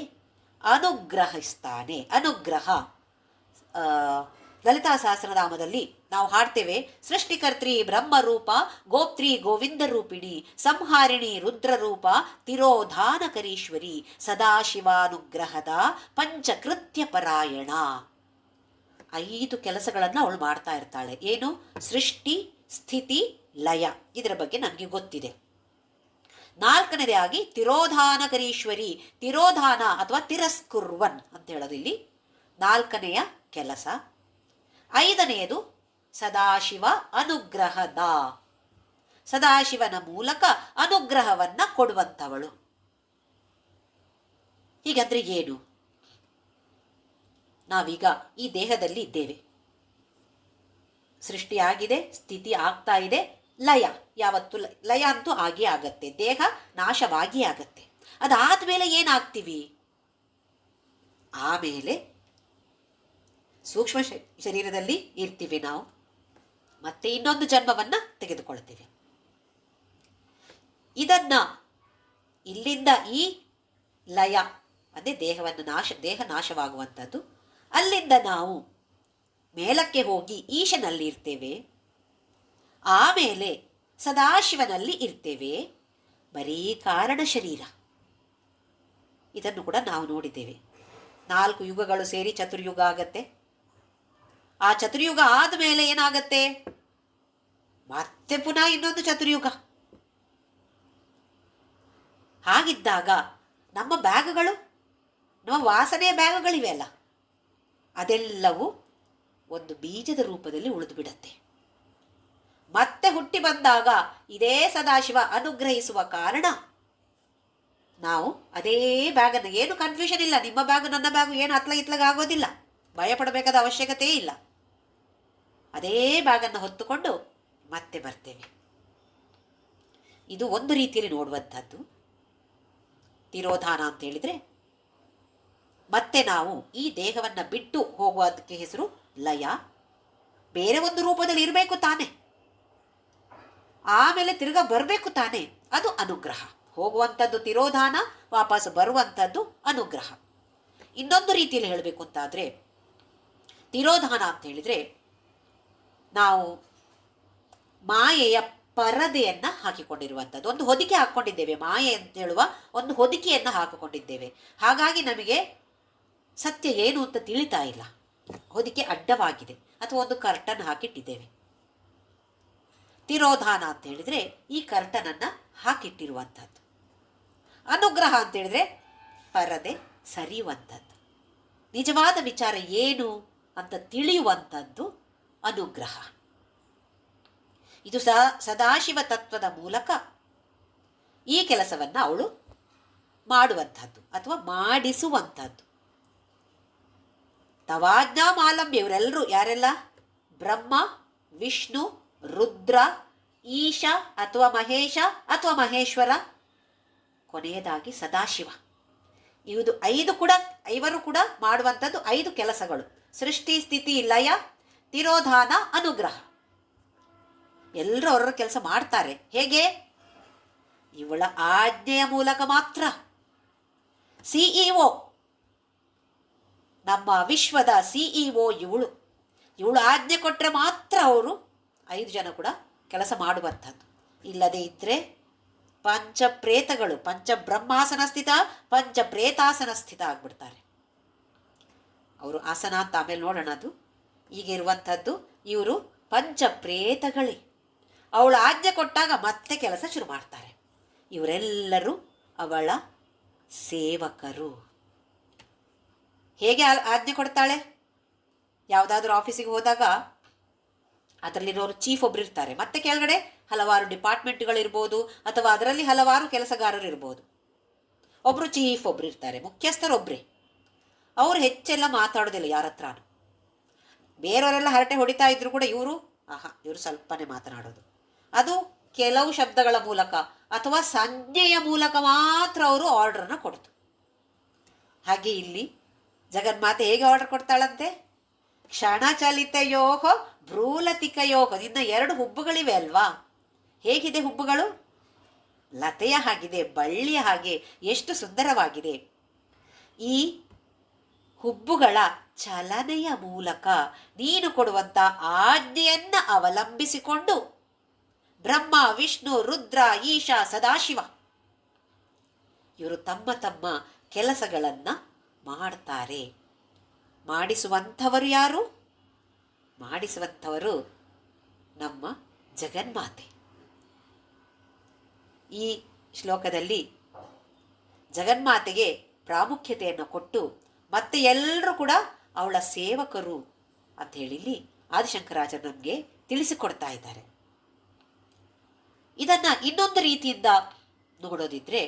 ಅನುಗ್ರಹಿಸ್ತಾನೆ. ಅನುಗ್ರಹ ಲಲಿತಾ ಸಹಸ್ರನಾಮದಲ್ಲಿ ನಾವು ಹಾಡ್ತೇವೆ, ಸೃಷ್ಟಿಕರ್ತ್ರಿ ಬ್ರಹ್ಮರೂಪ, ಗೋಪ್ತ್ರಿ ಗೋವಿಂದ ರೂಪಿಣಿ, ಸಂಹಾರಿಣಿ ರುದ್ರರೂಪ, ತಿರೋಧಾನಕರೀಶ್ವರಿ, ಸದಾಶಿವಾನುಗ್ರಹದ ಪಂಚಕೃತ್ಯ ಪರಾಯಣ. 5 ಕೆಲಸಗಳನ್ನು ಅವಳು ಮಾಡ್ತಾ ಇರ್ತಾಳೆ. ಏನು? ಸೃಷ್ಟಿ, ಸ್ಥಿತಿ, ಲಯ. ಇದರ ಬಗ್ಗೆ ನನಗೆ ಗೊತ್ತಿದೆ. 4ನೇದಾಗಿ ತಿರೋಧಾನಕರೀಶ್ವರಿ, ತಿರೋಧಾನ ಅಥವಾ ತಿರಸ್ಕುರ್ವನ್ ಅಂತ ಹೇಳೋದು ಇಲ್ಲಿ 4ನೆಯ ಕೆಲಸ. 5ನೆಯದು ಸದಾಶಿವ ಅನುಗ್ರಹದ, ಸದಾಶಿವನ ಮೂಲಕ ಅನುಗ್ರಹವನ್ನ ಕೊಡುವಂಥವಳು. ಹೀಗಂದ್ರೆ ಏನು? ನಾವೀಗ ಈ ದೇಹದಲ್ಲಿ ಇದ್ದೇವೆ, ಸೃಷ್ಟಿಯಾಗಿದೆ, ಸ್ಥಿತಿ ಆಗ್ತಾ ಇದೆ, ಲಯ. ಯಾವತ್ತು ಲಯ ಅಂತೂ ಆಗೇ ಆಗತ್ತೆ, ದೇಹ ನಾಶವಾಗಿ ಆಗತ್ತೆ. ಅದಾದ್ಮೇಲೆ ಏನಾಗ್ತೀವಿ? ಆಮೇಲೆ ಸೂಕ್ಷ್ಮ ಶರೀರದಲ್ಲಿ ಇರ್ತೀವಿ ನಾವು, ಮತ್ತೆ ಇನ್ನೊಂದು ಜನ್ಮವನ್ನ ತೆಗೆದುಕೊಳ್ತೀವಿ. ಇದನ್ನ ಇಲ್ಲಿಂದ ಈ ಲಯ ಅದೇ ದೇಹ ನಾಶವಾಗುವಂಥದ್ದು, ಅಲ್ಲಿಂದ ನಾವು ಮೇಲಕ್ಕೆ ಹೋಗಿ ಈಶನಲ್ಲಿ ಇರ್ತೇವೆ. ಆಮೇಲೆ ಸದಾಶಿವನಲ್ಲಿ ಇರ್ತೇವೆ. ಬರೀ ಕಾರಣ ಶರೀರ. ಇದನ್ನು ಕೂಡ ನಾವು ನೋಡಿದ್ದೇವೆ. 4 ಯುಗಗಳು ಸೇರಿ ಚತುರ್ಯುಗ ಆಗತ್ತೆ. ಆ ಚತುರ್ಯುಗ ಆದಮೇಲೆ ಏನಾಗತ್ತೆ? ಮತ್ತೆ ಪುನಃ ಇನ್ನೊಂದು ಚತುರ್ಯುಗ. ಹಾಗಿದ್ದಾಗ ನಮ್ಮ ಬ್ಯಾಗ್ಗಳು, ನಮ್ಮ ವಾಸನೆಯ ಬ್ಯಾಗ್ಗಳಿವೆ ಅಲ್ಲ, ಅದೆಲ್ಲವೂ ಒಂದು ಬೀಜದ ರೂಪದಲ್ಲಿ ಉಳಿದು ಬಿಡತ್ತೆ. ಮತ್ತೆ ಹುಟ್ಟಿ ಬಂದಾಗ ಇದೇ ಸದಾಶಿವ ಅನುಗ್ರಹಿಸುವ ಕಾರಣ ನಾವು ಅದೇ ಬ್ಯಾಗನ್ನು, ಏನು ಕನ್ಫ್ಯೂಷನ್ ಇಲ್ಲ, ನಿಮ್ಮ ಬ್ಯಾಗು ನನ್ನ ಬ್ಯಾಗು ಏನು ಇತ್ಲಾಗೋದಿಲ್ಲ, ಭಯ ಪಡಬೇಕಾದ ಅವಶ್ಯಕತೆ ಇಲ್ಲ. ಅದೇ ಬ್ಯಾಗನ್ನು ಹೊತ್ತುಕೊಂಡು ಮತ್ತೆ ಬರ್ತೇವೆ. ಇದು ಒಂದು ರೀತಿಯಲ್ಲಿ ನೋಡುವಂಥದ್ದು. ತಿರೋಧಾನ ಅಂತ ಹೇಳಿದರೆ ಮತ್ತೆ ನಾವು ಈ ದೇಹವನ್ನು ಬಿಟ್ಟು ಹೋಗುವುದಕ್ಕೆ ಹೆಸರು ಲಯ. ಬೇರೆ ಒಂದು ರೂಪದಲ್ಲಿ ಇರಬೇಕು ತಾನೆ, ಆಮೇಲೆ ತಿರ್ಗಾ ಬರಬೇಕು ತಾನೆ, ಅದು ಅನುಗ್ರಹ. ಹೋಗುವಂಥದ್ದು ತಿರೋಧಾನ, ವಾಪಸ್ ಬರುವಂಥದ್ದು ಅನುಗ್ರಹ. ಇನ್ನೊಂದು ರೀತಿಯಲ್ಲಿ ಹೇಳಬೇಕು ಅಂತಾದರೆ, ತಿರೋಧಾನ ಅಂತ ಹೇಳಿದರೆ ನಾವು ಮಾಯೆಯ ಪರದೆಯನ್ನು ಹಾಕಿಕೊಂಡಿರುವಂಥದ್ದು, ಒಂದು ಹೊದಿಕೆ ಹಾಕ್ಕೊಂಡಿದ್ದೇವೆ. ಮಾಯೆ ಅಂತ ಹೇಳುವ ಒಂದು ಹೊದಿಕೆಯನ್ನು ಹಾಕಿಕೊಂಡಿದ್ದೇವೆ. ಹಾಗಾಗಿ ನಮಗೆ ಸತ್ಯ ಏನು ಅಂತ ತಿಳಿತಾ ಇಲ್ಲ. ಹೊದಿಕೆ ಅಡ್ಡವಾಗಿದೆ, ಅಥವಾ ಒಂದು ಕರ್ಟನ್ ಹಾಕಿಟ್ಟಿದ್ದೇವೆ. ತಿರೋಧಾನ ಅಂತ ಹೇಳಿದರೆ ಈ ಕರ್ಟನನ್ನು ಹಾಕಿಟ್ಟಿರುವಂಥದ್ದು. ಅನುಗ್ರಹ ಅಂತ ಹೇಳಿದರೆ ಪರದೆ ಸರಿಯುವಂಥದ್ದು, ನಿಜವಾದ ವಿಚಾರ ಏನು ಅಂತ ತಿಳಿಯುವಂಥದ್ದು ಅನುಗ್ರಹ. ಇದು ಸದಾಶಿವ ತತ್ವದ ಮೂಲಕ ಈ ಕೆಲಸವನ್ನು ಅವಳು ಮಾಡುವಂಥದ್ದು ಅಥವಾ ಮಾಡಿಸುವಂಥದ್ದು. ತವಾಜ್ಞಾ ಮಾಲಂಬ್ಯ, ಇವರೆಲ್ಲರೂ ಯಾರೆಲ್ಲ? ಬ್ರಹ್ಮ, ವಿಷ್ಣು, ರುದ್ರ, ಈಶ ಅಥವಾ ಮಹೇಶ ಅಥವಾ ಮಹೇಶ್ವರ, ಕೊನೆಯದಾಗಿ ಸದಾಶಿವ. ಇದು 5 ಕೂಡ ಮಾಡುವಂಥದ್ದು 5 ಕೆಲಸಗಳು: ಸೃಷ್ಟಿ, ಸ್ಥಿತಿ, ಲಯ, ತಿರೋಧಾನ, ಅನುಗ್ರಹ. ಎಲ್ಲರೂ ಅವರ ಕೆಲಸ ಮಾಡ್ತಾರೆ. ಹೇಗೆ? ಇವಳ ಆಜ್ಞೆಯ ಮೂಲಕ ಮಾತ್ರ. CEO, ನಮ್ಮ ವಿಶ್ವದ CEO ಇವಳು ಆಜ್ಞೆ ಕೊಟ್ಟರೆ ಮಾತ್ರ ಅವರು 5 ಜನ ಕೂಡ ಕೆಲಸ ಮಾಡುವಂಥದ್ದು. ಇಲ್ಲದೇ ಇದ್ದರೆ ಪಂಚಪ್ರೇತಗಳು, ಪಂಚಬ್ರಹ್ಮಾಸನ ಸ್ಥಿತ, ಪಂಚಪ್ರೇತಾಸನ ಸ್ಥಿತ ಆಗ್ಬಿಡ್ತಾರೆ. ಅವರು ಆಸನ ಅಂತ ಆಮೇಲೆ ನೋಡೋಣ. ಅದು ಈಗ ಇರುವಂಥದ್ದು ಇವರು ಪಂಚಪ್ರೇತಗಳೇ. ಅವಳು ಆಜ್ಞೆ ಕೊಟ್ಟಾಗ ಮತ್ತೆ ಕೆಲಸ ಶುರು ಮಾಡ್ತಾರೆ. ಇವರೆಲ್ಲರೂ ಅವಳ ಸೇವಕರು. ಹೇಗೆ ಆಜ್ಞೆ ಕೊಡ್ತಾಳೆ? ಯಾವುದಾದ್ರೂ ಆಫೀಸಿಗೆ ಹೋದಾಗ ಅದರಲ್ಲಿರೋರು ಚೀಫ್ ಒಬ್ರು ಇರ್ತಾರೆ, ಮತ್ತೆ ಕೆಳಗಡೆ ಹಲವಾರು ಡಿಪಾರ್ಟ್ಮೆಂಟ್ಗಳಿರ್ಬೋದು, ಅಥವಾ ಅದರಲ್ಲಿ ಹಲವಾರು ಕೆಲಸಗಾರರು ಇರ್ಬೋದು. ಒಬ್ಬರು ಚೀಫ್ ಒಬ್ರು ಇರ್ತಾರೆ, ಮುಖ್ಯಸ್ಥರೊಬ್ಬರೇ. ಅವರು ಹೆಚ್ಚೆಲ್ಲ ಮಾತಾಡೋದಿಲ್ಲ ಯಾರ ಹತ್ರ. ಬೇರೆಯವರೆಲ್ಲ ಹರಟೆ ಹೊಡಿತಾ ಇದ್ರು ಕೂಡ ಇವರು ಸ್ವಲ್ಪನೇ ಮಾತನಾಡೋದು. ಅದು ಕೆಲವು ಶಬ್ದಗಳ ಮೂಲಕ ಅಥವಾ ಸಂಜ್ಞೆಯ ಮೂಲಕ ಮಾತ್ರ ಅವರು ಆರ್ಡರ್ನ ಕೊಡ್ತು. ಹಾಗೆ ಇಲ್ಲಿ ಜಗನ್ಮಾತೆ ಹೇಗೆ ಆರ್ಡರ್ ಕೊಡ್ತಾಳಂತೆ? ಕ್ಷಣಚಲಿತಯೋಹ ಭ್ರೂಲತಿಕಯೋಹ. ಇನ್ನು 2 ಹುಬ್ಬುಗಳಿವೆ ಅಲ್ವಾ? ಹೇಗಿದೆ ಹುಬ್ಬುಗಳು? ಲತೆಯ ಹಾಗಿದೆ, ಬಳ್ಳಿಯ ಹಾಗೆ ಎಷ್ಟು ಸುಂದರವಾಗಿದೆ. ಈ ಹುಬ್ಬುಗಳ ಚಲನೆಯ ಮೂಲಕ ನೀನು ಕೊಡುವಂಥ ಆಜ್ಞೆಯನ್ನ ಅವಲಂಬಿಸಿಕೊಂಡು ಬ್ರಹ್ಮ, ವಿಷ್ಣು, ರುದ್ರ, ಈಶ, ಸದಾಶಿವ ಇವರು ತಮ್ಮ ತಮ್ಮ ಕೆಲಸಗಳನ್ನು ಮಾಡ್ತಾರೆ. ಮಾಡಿಸುವಂಥವರು ಯಾರು? ಮಾಡಿಸುವಂಥವರು ನಮ್ಮ ಜಗನ್ಮಾತೆ. ಈ ಶ್ಲೋಕದಲ್ಲಿ ಜಗನ್ಮಾತೆಗೆ ಪ್ರಾಮುಖ್ಯತೆಯನ್ನು ಕೊಟ್ಟು ಮತ್ತೆ ಎಲ್ಲರೂ ಕೂಡ ಅವಳ ಸೇವಕರು ಅಂತ ಹೇಳಿ ಇಲ್ಲಿ ಆದಿಶಂಕರಾಚಾರ್ಯರು ನಮಗೆ ತಿಳಿಸಿಕೊಡ್ತಾ ಇದ್ದಾರೆ. ಇದನ್ನು ಇನ್ನೊಂದು ರೀತಿಯಿಂದ ನೋಡೋದಿದ್ರೆ,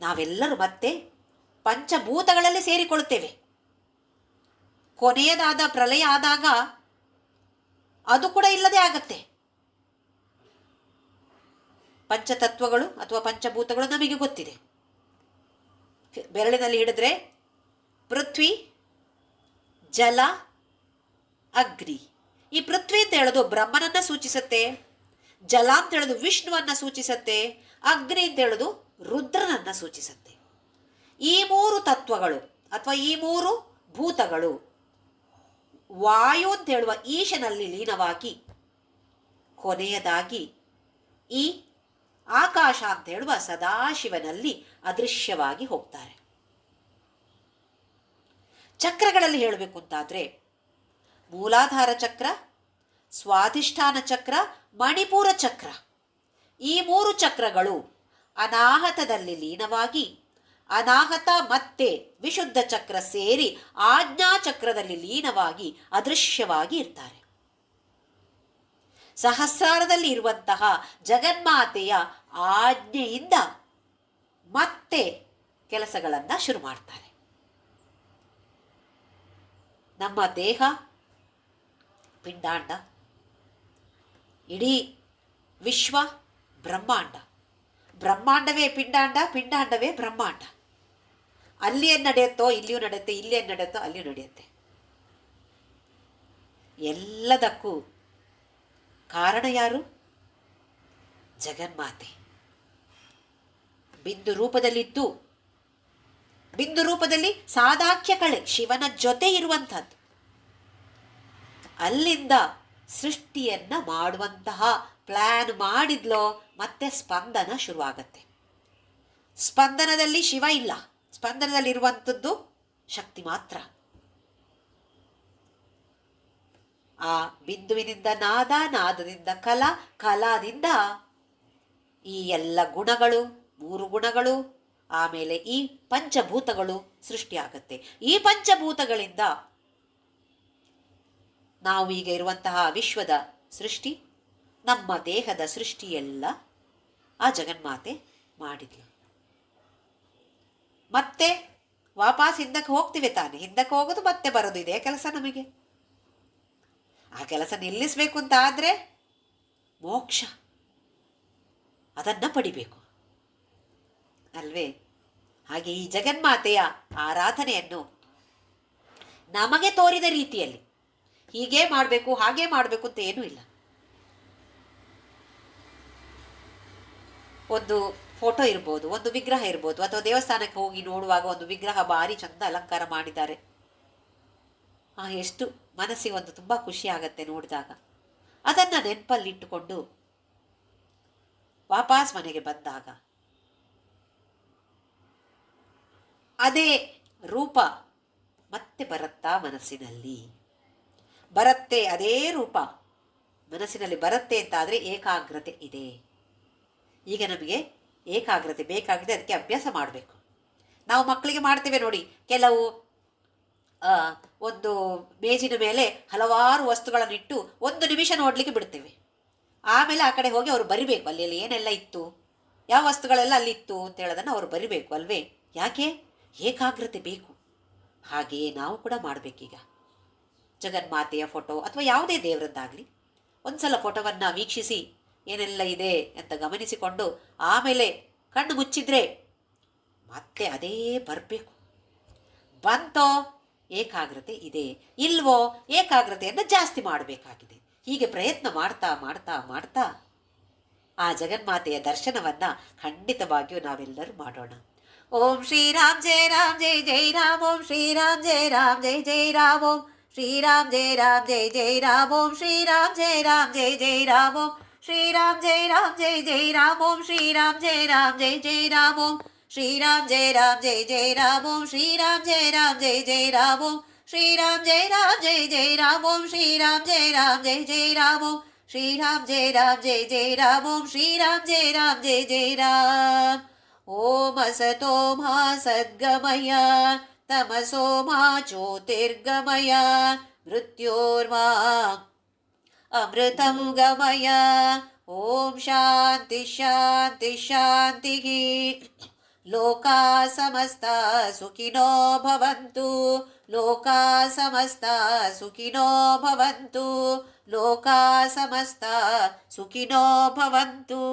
ನಾವೆಲ್ಲರೂ ಮತ್ತೆ ಪಂಚಭೂತಗಳಲ್ಲಿ ಸೇರಿಕೊಳ್ಳುತ್ತೇವೆ. ಕೊನೆಯದಾದ ಪ್ರಳಯ ಆದಾಗ ಅದು ಕೂಡ ಇಲ್ಲದೆ ಆಗತ್ತೆ. ಪಂಚತತ್ವಗಳು ಅಥವಾ ಪಂಚಭೂತಗಳು ನಮಗೆ ಗೊತ್ತಿದೆ. ಬೆರಳಿನಲ್ಲಿ ಹಿಡಿದ್ರೆ ಪೃಥ್ವಿ, ಜಲ, ಅಗ್ನಿ. ಈ ಪೃಥ್ವಿ ಅಂತ ಹೇಳೋದು ಬ್ರಹ್ಮನನ್ನ ಸೂಚಿಸುತ್ತೆ, ಜಲ ಅಂತ ಹೇಳೋದು ವಿಷ್ಣುವನ್ನ ಸೂಚಿಸುತ್ತೆ, ಅಗ್ನಿ ಅಂತ ಹೇಳೋದು ರುದ್ರನನ್ನ ಸೂಚಿಸುತ್ತೆ. ಈ 3 ತತ್ವಗಳು ಅಥವಾ ಈ 3 ಭೂತಗಳು ವಾಯು ಅಂತ ಹೇಳುವ ಈಶನಲ್ಲಿ ಲೀನವಾಗಿ ಕೊನೆಯದಾಗಿ ಈ ಆಕಾಶ ಅಂತ ಹೇಳುವ ಸದಾಶಿವನಲ್ಲಿ ಅದೃಶ್ಯವಾಗಿ ಹೋಗ್ತಾರೆ. ಚಕ್ರಗಳಲ್ಲಿ ಹೇಳಬೇಕು ಅಂತಾದ್ರೆ ಮೂಲಾಧಾರ ಚಕ್ರ, ಸ್ವಾಧಿಷ್ಠಾನ ಚಕ್ರ, ಮಣಿಪೂರ ಚಕ್ರ. ಈ 3 ಚಕ್ರಗಳು ಅನಾಹತದಲ್ಲಿ ಲೀನವಾಗಿ ಅನಾಹತ ಮತ್ತೆ ವಿಶುದ್ಧ ಚಕ್ರ ಸೇರಿ ಆಜ್ಞಾ ಚಕ್ರದಲ್ಲಿ ಲೀನವಾಗಿ ಅದೃಶ್ಯವಾಗಿ ಇರ್ತಾರೆ. ಸಹಸ್ರಾರದಲ್ಲಿ ಇರುವಂತಹ ಜಗನ್ಮಾತೆಯ ಆಜ್ಞೆಯಿಂದ ಮತ್ತೆ ಕೆಲಸಗಳನ್ನು ಶುರು ಮಾಡ್ತಾರೆ. ನಮ್ಮ ದೇಹ ಪಿಂಡಾಂಡ, ಇಡೀ ವಿಶ್ವ ಬ್ರಹ್ಮಾಂಡ, ಬ್ರಹ್ಮಾಂಡವೇ ಪಿಂಡಾಂಡ, ಪಿಂಡಾಂಡವೇ ಬ್ರಹ್ಮಾಂಡ. ಅಲ್ಲಿ ಏನು ನಡೆಯುತ್ತೋ ಇಲ್ಲಿಯೂ ನಡೆಯುತ್ತೆ, ಇಲ್ಲಿ ಏನು ನಡೆಯುತ್ತೋ ಅಲ್ಲಿಯೂ ನಡೆಯುತ್ತೆ. ಎಲ್ಲದಕ್ಕೂ ಕಾರಣ ಯಾರು? ಜಗನ್ಮಾತೆ. ಬಿಂದು ರೂಪದಲ್ಲಿದ್ದು, ಬಿಂದು ರೂಪದಲ್ಲಿ ಸಾದಾಖ್ಯ ಕಳೆ ಶಿವನ ಜೊತೆ ಇರುವಂಥದ್ದು. ಅಲ್ಲಿಂದ ಸೃಷ್ಟಿಯನ್ನ ಮಾಡುವಂತಹ ಪ್ಲಾನ್ ಮಾಡಿದ್ಲೋ ಮತ್ತೆ ಸ್ಪಂದನ ಶುರುವಾಗತ್ತೆ. ಸ್ಪಂದನದಲ್ಲಿ ಶಿವ ಇಲ್ಲ, ಸ್ಪಂದನದಲ್ಲಿರುವಂಥದ್ದು ಶಕ್ತಿ ಮಾತ್ರ. ಆ ಬಿಂದುವಿನಿಂದ ನಾದ, ನಾದದಿಂದ ಕಲಾ, ಕಲಾದಿಂದ ಈ ಎಲ್ಲ ಗುಣಗಳು, 3 ಗುಣಗಳು, ಆಮೇಲೆ ಈ ಪಂಚಭೂತಗಳು ಸೃಷ್ಟಿಯಾಗತ್ತೆ. ಈ ಪಂಚಭೂತಗಳಿಂದ ನಾವು ಈಗ ಇರುವಂತಹ ವಿಶ್ವದ ಸೃಷ್ಟಿ, ನಮ್ಮ ದೇಹದ ಸೃಷ್ಟಿಯೆಲ್ಲ ಆ ಜಗನ್ಮಾತೆ ಮಾಡಿದ್ಲು. ಮತ್ತೆ ವಾಪಸ್ ಹಿಂದಕ್ಕೆ ಹೋಗ್ತೀವಿ ತಾನೆ, ಹಿಂದಕ್ಕೆ ಹೋಗೋದು ಮತ್ತೆ ಬರೋದು, ಇದೇ ಕೆಲಸ ನಮಗೆ. ಆ ಕೆಲಸ ನಿಲ್ಲಿಸಬೇಕು ಅಂತ ಆದರೆ ಮೋಕ್ಷ ಅದನ್ನು ಪಡಿಬೇಕು ಅಲ್ವೇ? ಹಾಗೆ ಈ ಜಗನ್ಮಾತೆಯ ಆರಾಧನೆಯನ್ನು ನಮಗೆ ತೋರಿದ ರೀತಿಯಲ್ಲಿ ಹೀಗೆ ಮಾಡಬೇಕು ಹಾಗೆ ಮಾಡಬೇಕು ಅಂತ ಏನೂ ಇಲ್ಲ. ಒಂದು ಫೋಟೋ ಇರ್ಬೋದು, ಒಂದು ವಿಗ್ರಹ ಇರ್ಬೋದು, ಅಥವಾ ದೇವಸ್ಥಾನಕ್ಕೆ ಹೋಗಿ ನೋಡುವಾಗ ಒಂದು ವಿಗ್ರಹ ಭಾರಿ ಚಂದ ಅಲಂಕಾರ ಮಾಡಿದ್ದಾರೆ, ಎಷ್ಟು ಮನಸ್ಸಿಗೆ ಒಂದು ತುಂಬ ಖುಷಿ ಆಗತ್ತೆ ನೋಡಿದಾಗ. ಅದನ್ನು ನೆನಪಲ್ಲಿಟ್ಟುಕೊಂಡು ವಾಪಸ್ ಮನೆಗೆ ಬಂದಾಗ ಅದೇ ರೂಪ ಮತ್ತೆ ಬರುತ್ತಾ ಮನಸ್ಸಿನಲ್ಲಿ ಬರುತ್ತೆ, ಅದೇ ರೂಪ ಮನಸ್ಸಿನಲ್ಲಿ ಬರುತ್ತೆ ಅಂತಾದರೆ ಏಕಾಗ್ರತೆ ಇದೆ. ಈಗ ನಮಗೆ ಏಕಾಗ್ರತೆ ಬೇಕಾಗಿದೆ, ಅದಕ್ಕೆ ಅಭ್ಯಾಸ ಮಾಡಬೇಕು. ನಾವು ಮಕ್ಕಳಿಗೆ ಮಾಡ್ತೇವೆ ನೋಡಿ, ಕೆಲವು ಒಂದು ಮೇಜಿನ ಮೇಲೆ ಹಲವಾರು ವಸ್ತುಗಳನ್ನಿಟ್ಟು 1 ನಿಮಿಷ ನೋಡಲಿಕ್ಕೆ ಬಿಡ್ತೇವೆ. ಆಮೇಲೆ ಆ ಕಡೆ ಹೋಗಿ ಅವರು ಬರಿಬೇಕು, ಅಲ್ಲಿ ಏನೆಲ್ಲ ಇತ್ತು, ಯಾವ ವಸ್ತುಗಳೆಲ್ಲ ಅಲ್ಲಿ ಇತ್ತು ಅಂತ ಹೇಳೋದನ್ನು ಅವರು ಬರಿಬೇಕು ಅಲ್ವೇ? ಯಾಕೆ? ಏಕಾಗ್ರತೆ ಬೇಕು. ಹಾಗೆಯೇ ನಾವು ಕೂಡ ಮಾಡಬೇಕೀಗ. ಜಗನ್ಮಾತೆಯ ಫೋಟೋ ಅಥವಾ ಯಾವುದೇ ದೇವರದ್ದಾಗಲಿ ಒಂದು ಸಲ ಫೋಟೋವನ್ನು ವೀಕ್ಷಿಸಿ ಏನೆಲ್ಲ ಇದೆ ಅಂತ ಗಮನಿಸಿಕೊಂಡು ಆಮೇಲೆ ಕಣ್ಣು ಮುಚ್ಚಿದ್ರೆ ಮತ್ತೆ ಅದೇ ಬರಬೇಕು. ಬಂತೋ ಏಕಾಗ್ರತೆ ಇದೆ, ಇಲ್ವೋ ಏಕಾಗ್ರತೆಯನ್ನು ಜಾಸ್ತಿ ಮಾಡಬೇಕಾಗಿದೆ. ಹೀಗೆ ಪ್ರಯತ್ನ ಮಾಡ್ತಾ ಮಾಡ್ತಾ ಮಾಡ್ತಾ ಆ ಜಗನ್ಮಾತೆಯ ದರ್ಶನವನ್ನು ಖಂಡಿತವಾಗಿಯೂ ನಾವೆಲ್ಲರೂ ಮಾಡೋಣ. ಓಂ ಶ್ರೀರಾಮ್ ಜಯ ರಾಮ್ ಜಯ ಜಯ ರಾಮ್. ಓಂ ಶ್ರೀರಾಮ್ ಜಯ ರಾಮ್ ಜಯ ಜಯ ರಾಮ್. ಓಂ ಶ್ರೀರಾಮ್ ಜಯ ರಾಮ್ ಜಯ ಜಯ ರಾಮ್. ಓಂ ಶ್ರೀರಾಮ್ ಜಯ ರಾಮ್ ಜಯ ಜಯ ರಾಮ್. ಓಂ ಶ್ರೀರಾಮ್ ಜಯ ರಾಮ್ ಜಯ ಜಯ ರಾಮ್. ಓಂ ಶ್ರೀರಾಮ್ ಜಯ ರಾಮ್ ಜಯ ಜಯ ರಾಮ್. ಓಂ ಶ್ರೀರಾಮ್ ಜಯ ರಾಮ್ ಜಯ ಜಯ ರಾಮ್. ಓಂ ಶ್ರೀರಾಮ್ ಜಯ ರಾಮ್ ಜಯ ಜಯ ರಾಮ್. ಓಂ ಶ್ರೀರಾಮ್ ಜಯ ರಾಮ್ ಜಯ ಜಯ ರಾಮ್. ಓಂ ಶ್ರೀರಾಮ್ ಜಯ ರಾಮ್ ಜಯ ಜಯ ರಾಮ್. ಓಂ ಶ್ರೀರಾಮ್ ಜಯ ರಾಮ್ ಜಯ ಜಯ ರಾಮ್. ಓಂ ಶ್ರೀರಾಮ್ ಜಯ ರಾಮ್ ಜಯ ಜಯ ರಾಮ್. ಓಂ ಅಸತೋ ಮಾ ಸದ್ಗಮಯ ತಮಸೋ ಮಾ ಜ್ಯೋತಿರ್ಗಮಯ ಮೃತ್ಯೋರ್ಮಾ ಅಮೃತಂ ಗಮಯ. ಓಂ ಶಾಂತಿ ಶಾಂತಿ ಶಾಂತಿ. ಲೋಕಾ ಸಮಸ್ತ ಸುಖಿನೋ ಭವಂತು. ಲೋಕಾ ಸಮಸ್ತ ಸುಖಿನೋ ಭವಂತು. ಲೋಕಾ ಸಮಸ್ತ ಸುಖಿನೋ ಭವಂತು.